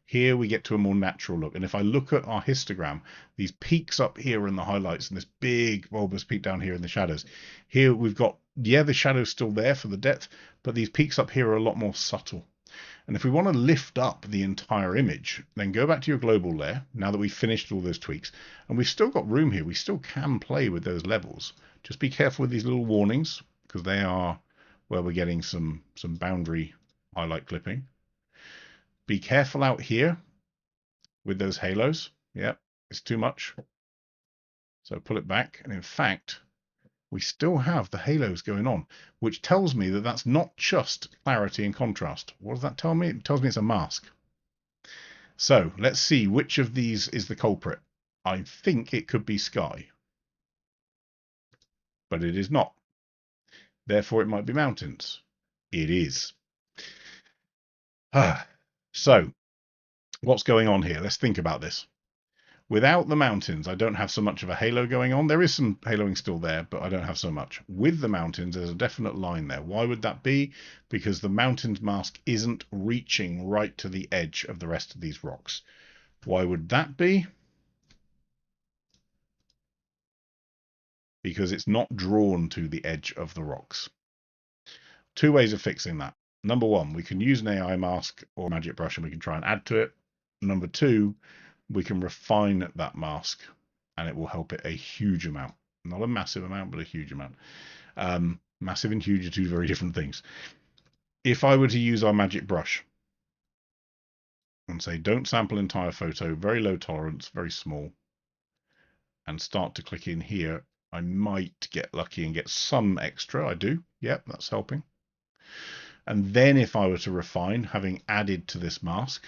Here we get to a more natural look. And if I look at our histogram, these peaks up here in the highlights and this big bulbous peak down here in the shadows, here we've got, yeah, the shadow's still there for the depth, but these peaks up here are a lot more subtle. And if we want to lift up the entire image, then go back to your global layer, now that we've finished all those tweaks, and we've still got room here. We still can play with those levels. Just be careful with these little warnings, because they are where we're getting some boundary highlight clipping. Be careful out here with those halos. Yep, it's too much. So pull it back. And in fact, we still have the halos going on, which tells me that that's not just clarity and contrast. What does that tell me? It tells me it's a mask. So let's see which of these is the culprit. I think it could be sky, but it is not. Therefore, it might be mountains. It is. So what's going on here? Let's think about this. Without the mountains, I don't have so much of a halo going on. There is some haloing still there, but I don't have so much. With the mountains, there's a definite line there. Why would that be? Because the mountains mask isn't reaching right to the edge of the rest of these rocks. Why would that be? Because it's not drawn to the edge of the rocks. 2 ways of fixing that. Number 1, we can use an AI mask or a magic brush and we can try and add to it. Number 2, we can refine that mask and it will help it a huge amount. Not a massive amount, but a huge amount. Massive and huge are 2 very different things. If I were to use our magic brush and say, don't sample entire photo, very low tolerance, very small, and start to click in here, I might get lucky and get some extra. I do. Yep, that's helping. And then if I were to refine, having added to this mask,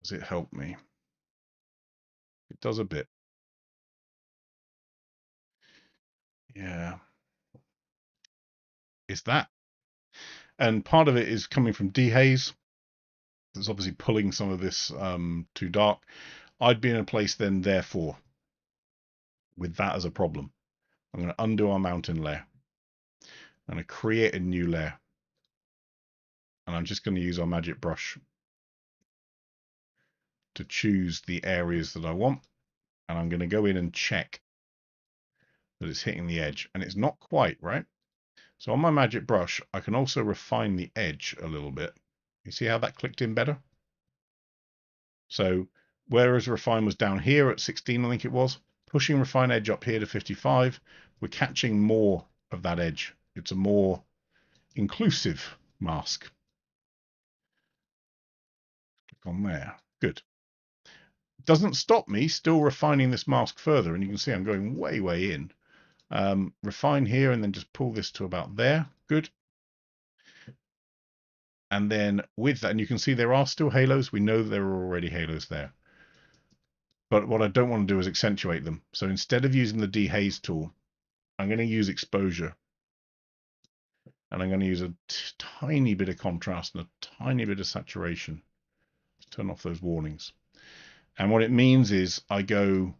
does it help me? It does a bit. Yeah. It's that. And part of it is coming from dehaze. It's obviously pulling some of this too dark. I'd be in a place then, therefore, with that as a problem. I'm going to undo our mountain layer. I'm going to create a new layer. And I'm just going to use our magic brush to choose the areas that I want, and I'm going to go in and check that it's hitting the edge, and it's not quite right. So on my magic brush, I can also refine the edge a little bit. You see how that clicked in better? So whereas refine was down here at 16, I think it was, pushing refine edge up here to 55, we're catching more of that edge. It's a more inclusive mask. Click on there. Good. Doesn't stop me still refining this mask further, and you can see I'm going way, way in. Refine here and then just pull this to about there. Good. And then with that, and you can see there are still halos. We know there are already halos there. But what I don't want to do is accentuate them. So instead of using the dehaze tool, I'm going to use exposure. And I'm going to use a tiny bit of contrast and a tiny bit of saturation to turn off those warnings. And what it means is I go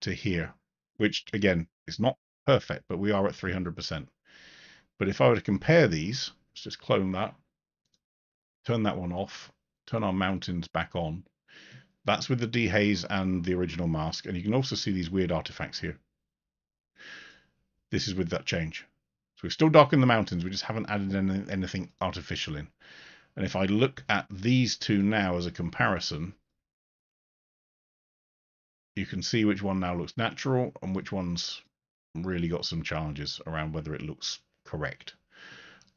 to here, which again is not perfect, but we are at 300%. But if I were to compare these, let's just clone that, turn that one off, turn our mountains back on. That's with the dehaze and the original mask. And you can also see these weird artifacts here. This is with that change. So we've still darkened the mountains, we just haven't added anything artificial in. And if I look at these two now as a comparison, you can see which one now looks natural and which one's really got some challenges around whether it looks correct.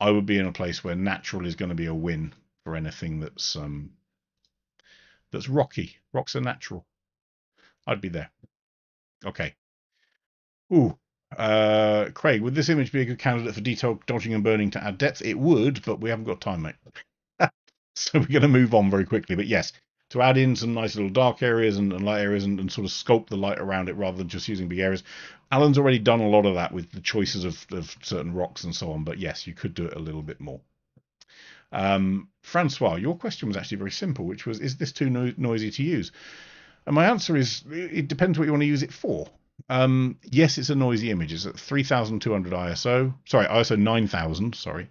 I would be in a place where natural is going to be a win for anything that's rocky. Rocks are natural. I'd be there. Okay. Ooh. Craig, would this image be a good candidate for detail dodging and burning to add depth? It would, but we haven't got time, mate. So we're going to move on very quickly. But yes, to add in some nice little dark areas and light areas and sort of sculpt the light around it rather than just using big areas. Alan's already done a lot of that with the choices of certain rocks and so on. But yes, you could do it a little bit more. Francois, your question was actually very simple, which was, is this too noisy to use? And my answer is, it depends what you want to use it for. Yes, it's a noisy image. It's at 3200 ISO. Sorry, ISO 9000, sorry,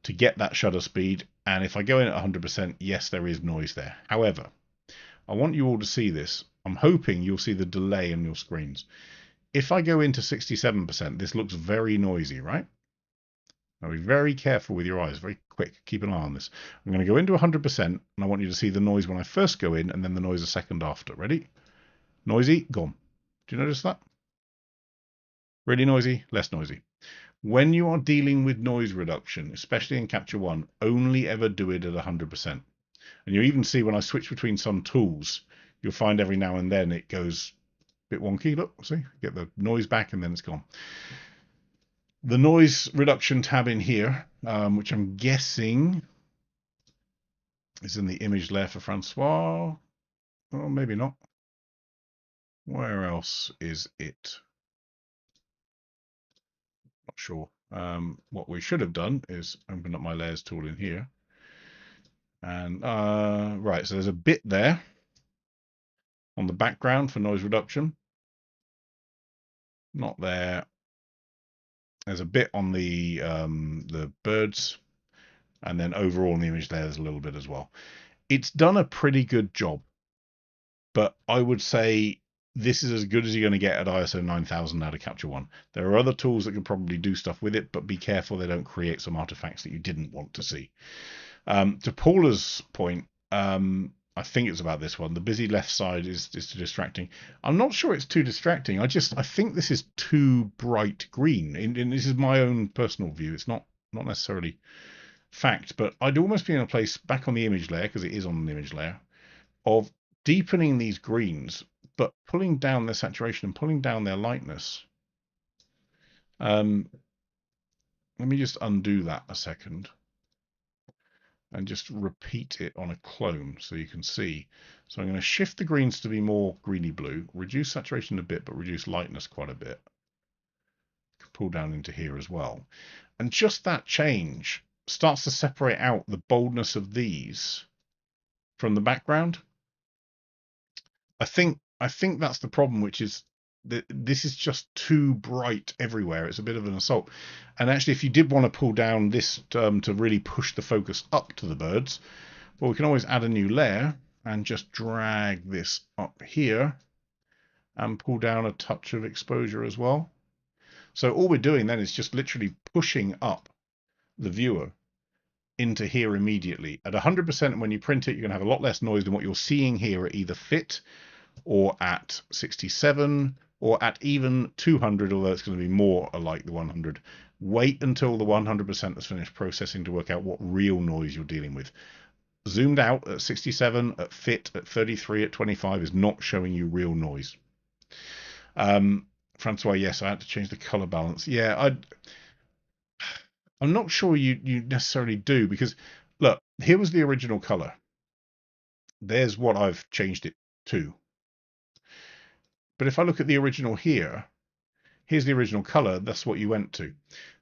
to get that shutter speed. And if I go in at 100%, yes, there is noise there. However, I want you all to see this. I'm hoping you'll see the delay on your screens. If I go into 67%, this looks very noisy, right? Now be very careful with your eyes, very quick. Keep an eye on this. I'm going to go into 100%, and I want you to see the noise when I first go in, and then the noise a second after. Ready? Noisy, gone. Do you notice that? Really noisy, less noisy. When you are dealing with noise reduction, especially in Capture One, only ever do it at 100%. And you even see when I switch between some tools, you'll find every now and then it goes a bit wonky. Look, see, get the noise back and then it's gone. The noise reduction tab in here, which I'm guessing is in the image layer for Francois. Well, maybe not. Where else is it? Not sure. What we should have done is open up my layers tool in here. And right, so there's a bit there on the background for noise reduction. Not there. There's a bit on the birds, and then overall in the image there's a little bit as well. It's done a pretty good job, but I would say this is as good as you're going to get at ISO 9000 out of Capture One. There are other tools that can probably do stuff with it, but be careful they don't create some artifacts that you didn't want to see. To Paula's point, I think it's about this one. The busy left side is too distracting. I'm not sure it's too distracting. I think this is too bright green. And this is my own personal view. It's not necessarily fact, but I'd almost be in a place back on the image layer, because it is on the image layer, of deepening these greens, but pulling down their saturation and pulling down their lightness. Let me just undo that a second and just repeat it on a clone so you can see. So I'm going to shift the greens to be more greeny blue, reduce saturation a bit, but reduce lightness quite a bit. Pull down into here as well. And just that change starts to separate out the boldness of these from the background. I think that's the problem, which is that this is just too bright everywhere. It's a bit of an assault. And actually, if you did want to pull down this to really push the focus up to the birds, But we can always add a new layer and just drag this up here and pull down a touch of exposure as well. So all we're doing then is just literally pushing up the viewer into here immediately. At 100%, when you print it, you're going to have a lot less noise than what you're seeing here at either fit or at 67 or at even 200, although it's going to be more like the 100. Wait until the 100% has finished processing to work out what real noise you're dealing with. Zoomed out at 67, at fit, at 33, at 25 is not showing you real noise. Francois, yes, I had to change the color balance. Yeah, I'm not sure you necessarily do, because look, here was the original color. There's what I've changed it to. But if I look at the original here, here's the original color. That's what you went to.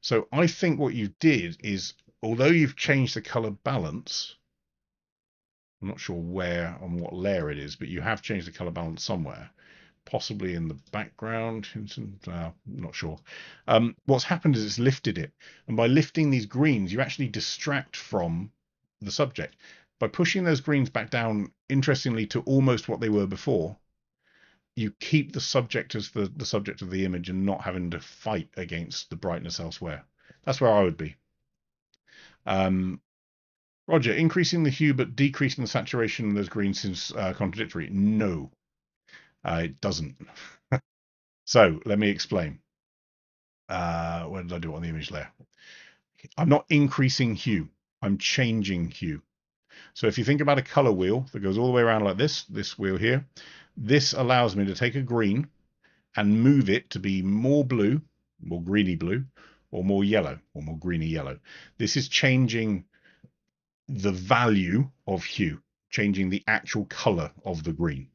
So I think what you did is, although you've changed the color balance, I'm not sure where on what layer it is, but you have changed the color balance somewhere, possibly in the background. Not sure. What's happened is it's lifted it, and by lifting these greens, you actually distract from the subject. By pushing those greens back down, interestingly, to almost what they were before, you keep the subject as the subject of the image and not having to fight against the brightness elsewhere. That's where I would be. Roger, increasing the hue but decreasing the saturation of those greens seems contradictory. No, it doesn't. So let me explain. Where did I do it on the image layer? I'm not increasing hue. I'm changing hue. So if you think about a color wheel that goes all the way around like this wheel here, this allows me to take a green and move it to be more blue, more greeny blue, or more yellow, or more greeny yellow. This is changing the value of hue, changing the actual color of the green.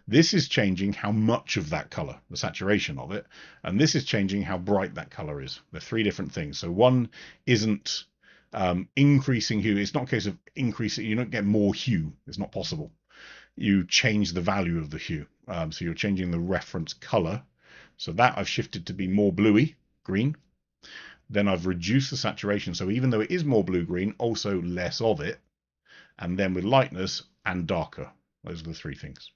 This is changing how much of that color, the saturation of it, and this is changing how bright that color is. They're three different things. So one isn't increasing hue. It's not a case of increasing. You don't get more hue. It's not possible. You change the value of the hue. So you're changing the reference color. So that I've shifted to be more bluey, green. Then I've reduced the saturation. So even though it is more blue-green, also less of it. And then with lightness and darker. Those are the three things.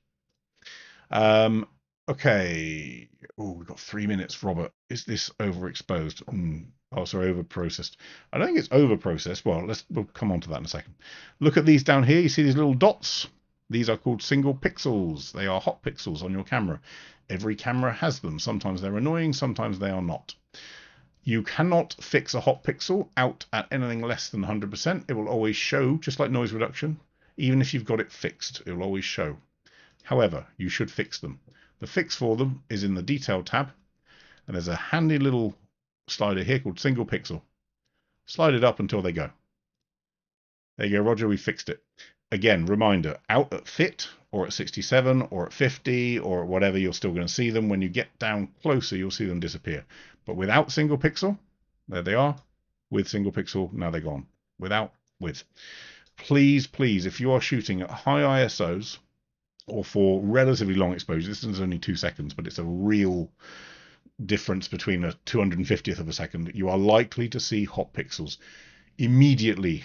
Okay. Oh, we've got 3 minutes, Robert. Is this overexposed? Oh, sorry, overprocessed. I don't think it's overprocessed. Well, we'll come on to that in a second. Look at these down here. You see these little dots? These are called single pixels. They are hot pixels on your camera. Every camera has them. Sometimes they're annoying, sometimes they are not. You cannot fix a hot pixel out at anything less than 100%. It will always show, just like noise reduction. Even if you've got it fixed, it will always show. However, you should fix them. The fix for them is in the detail tab, and there's a handy little slider here called single pixel. Slide it up until they go. There you go, Roger, we fixed it. Again, reminder, out at fit or at 67 or at 50 or whatever, you're still going to see them. When you get down closer, you'll see them disappear. But without single pixel, there they are. With single pixel, now they're gone. Without, with. Please, please, if you are shooting at high ISOs or for relatively long exposure, this is only 2 seconds, but it's a real difference between a 250th of a second, you are likely to see hot pixels. Immediately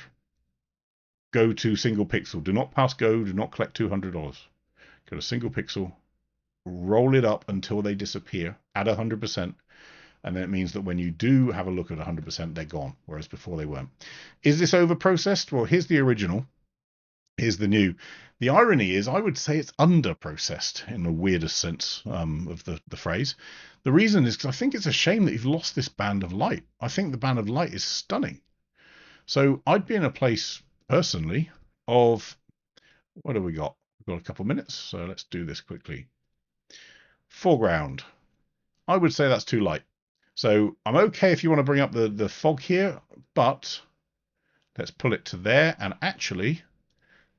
go to single pixel. Do not pass go. Do not collect $200. Go to single pixel, roll it up until they disappear at 100%. And then it means that when you do have a look at 100%, they're gone, whereas before they weren't. Is this over-processed? Well, here's the original. Here's the new. The irony is, I would say it's under-processed in the weirdest sense of the phrase. The reason is because I think it's a shame that you've lost this band of light. I think the band of light is stunning. So I'd be in a place, personally, of, what have we got? We've got a couple of minutes, so let's do this quickly. Foreground. I would say that's too light. So I'm okay if you want to bring up the fog here, but let's pull it to there, and actually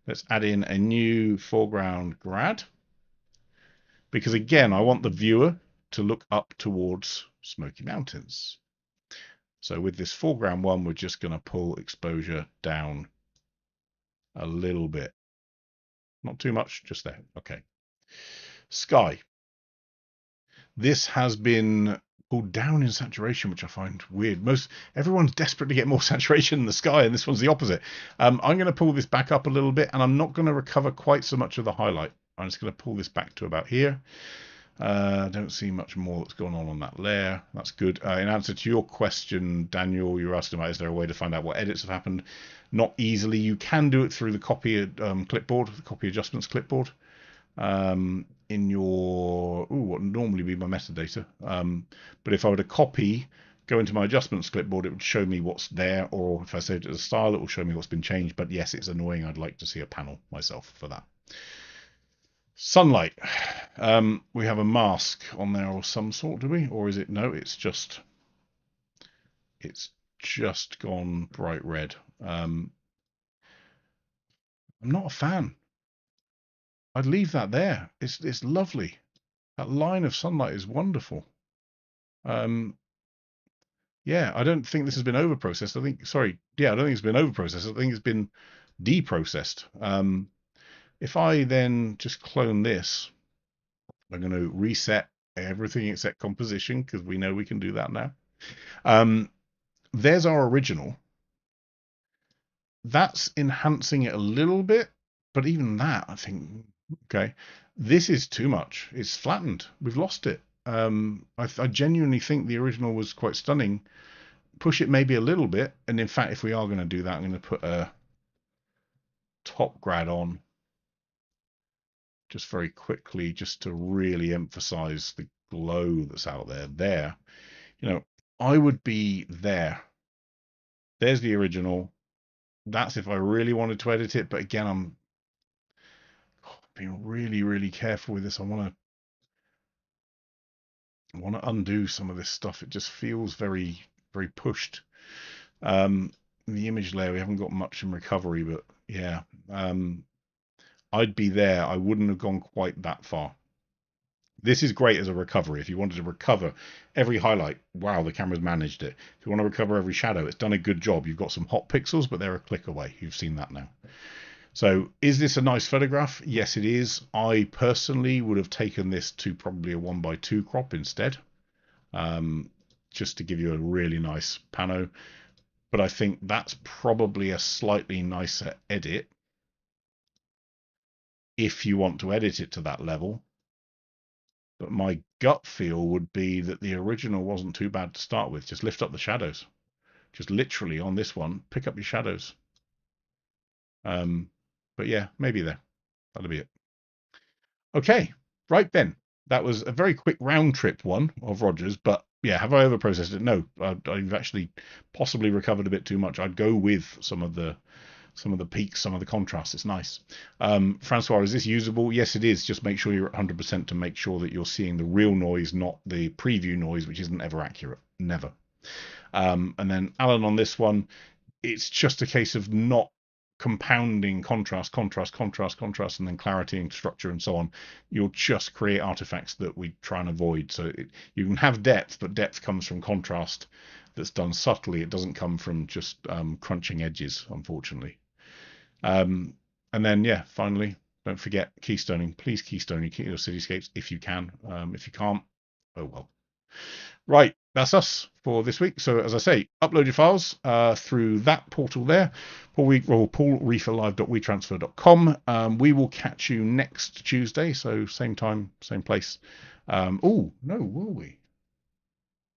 let's add in a new foreground grad, because again, I want the viewer to look up towards Smoky Mountains. So with this foreground one, we're just going to pull exposure down a little bit. Not too much, just there. Okay. Sky. This has been pulled down in saturation, which I find weird. Everyone's desperate to get more saturation in the sky, and this one's the opposite. I'm going to pull this back up a little bit, and I'm not going to recover quite so much of the highlight. I'm just going to pull this back to about here. I don't see much more that's going on that layer. That's good. In answer to your question, Daniel, you were asking about, is there a way to find out what edits have happened? Not easily. You can do it through the copy clipboard, the copy adjustments clipboard. In your, what would normally be my metadata. But if I were to copy, go into my adjustments clipboard, it would show me what's there, or if I saved it as a style, it will show me what's been changed. But yes, it's annoying. I'd like to see a panel myself for that. Sunlight. We have a mask on there of some sort, do we? Or is it, no, it's just gone bright red. I'm not a fan. I'd leave that there. It's lovely. That line of sunlight is wonderful. Yeah, I don't think this has been over-processed. I don't think it's been over-processed. I think it's been deprocessed. If I then just clone this, I'm going to reset everything except composition, because we know we can do that now. There's our original. That's enhancing it a little bit, but even that, I think, okay, this is too much. It's flattened. We've lost it. I genuinely think the original was quite stunning. Push it maybe a little bit, and in fact, if we are going to do that, I'm going to put a top grad on just very quickly, just to really emphasize the glow that's out there. I would be there. There's the original. That's if I really wanted to edit it, but again, I'm being really, really careful with this. I want to undo some of this stuff. It just feels very, very pushed. The image layer, we haven't got much in recovery, but yeah, I'd be there. I wouldn't have gone quite that far. This is great as a recovery. If you wanted to recover every highlight, wow, the camera's managed it. If you want to recover every shadow, it's done a good job. You've got some hot pixels, but they're a click away. You've seen that now. So is this a nice photograph? Yes, it is. I personally would have taken this to probably a 1:2 crop instead, just to give you a really nice pano. But I think that's probably a slightly nicer edit if you want to edit it to that level. But my gut feel would be that the original wasn't too bad to start with. Just lift up the shadows. Just literally on this one, pick up your shadows. But yeah, maybe there. That'll be it. Okay, right then. That was a very quick round trip one of Rogers, but yeah, have I overprocessed it? No, I've actually possibly recovered a bit too much. I'd go with some of the peaks, some of the contrast. It's nice. Francois, is this usable? Yes, it is. Just make sure you're at 100% to make sure that you're seeing the real noise, not the preview noise, which isn't ever accurate. Never. And then Alan, on this one, it's just a case of not compounding contrast, and then clarity and structure and so on. You'll just create artifacts that we try and avoid. So you can have depth, but depth comes from contrast that's done subtly. It doesn't come from just crunching edges, unfortunately. And then, yeah, finally, don't forget keystoning. Please keystone your cityscapes if you can. If you can't, oh well. Right, that's us for this week. So as I say, upload your files through that portal there, paulreeferlive.wetransfer.com. We will catch you next Tuesday, so same time, same place. Oh, no, will we?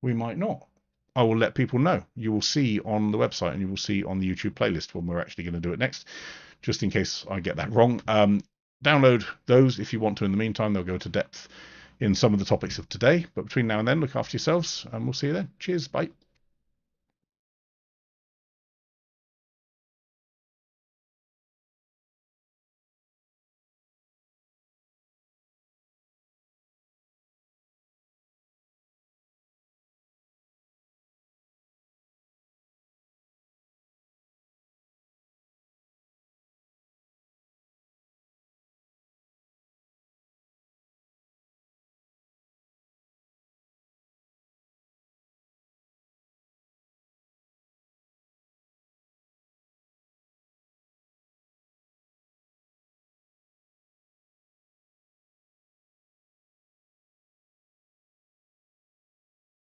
We might not. I will let people know. You will see on the website and you will see on the YouTube playlist when we're actually going to do it next, just in case I get that wrong. Download those if you want to in the meantime. They'll go to depth in some of the topics of today. But between now and then, look after yourselves, and we'll see you then. Cheers. Bye.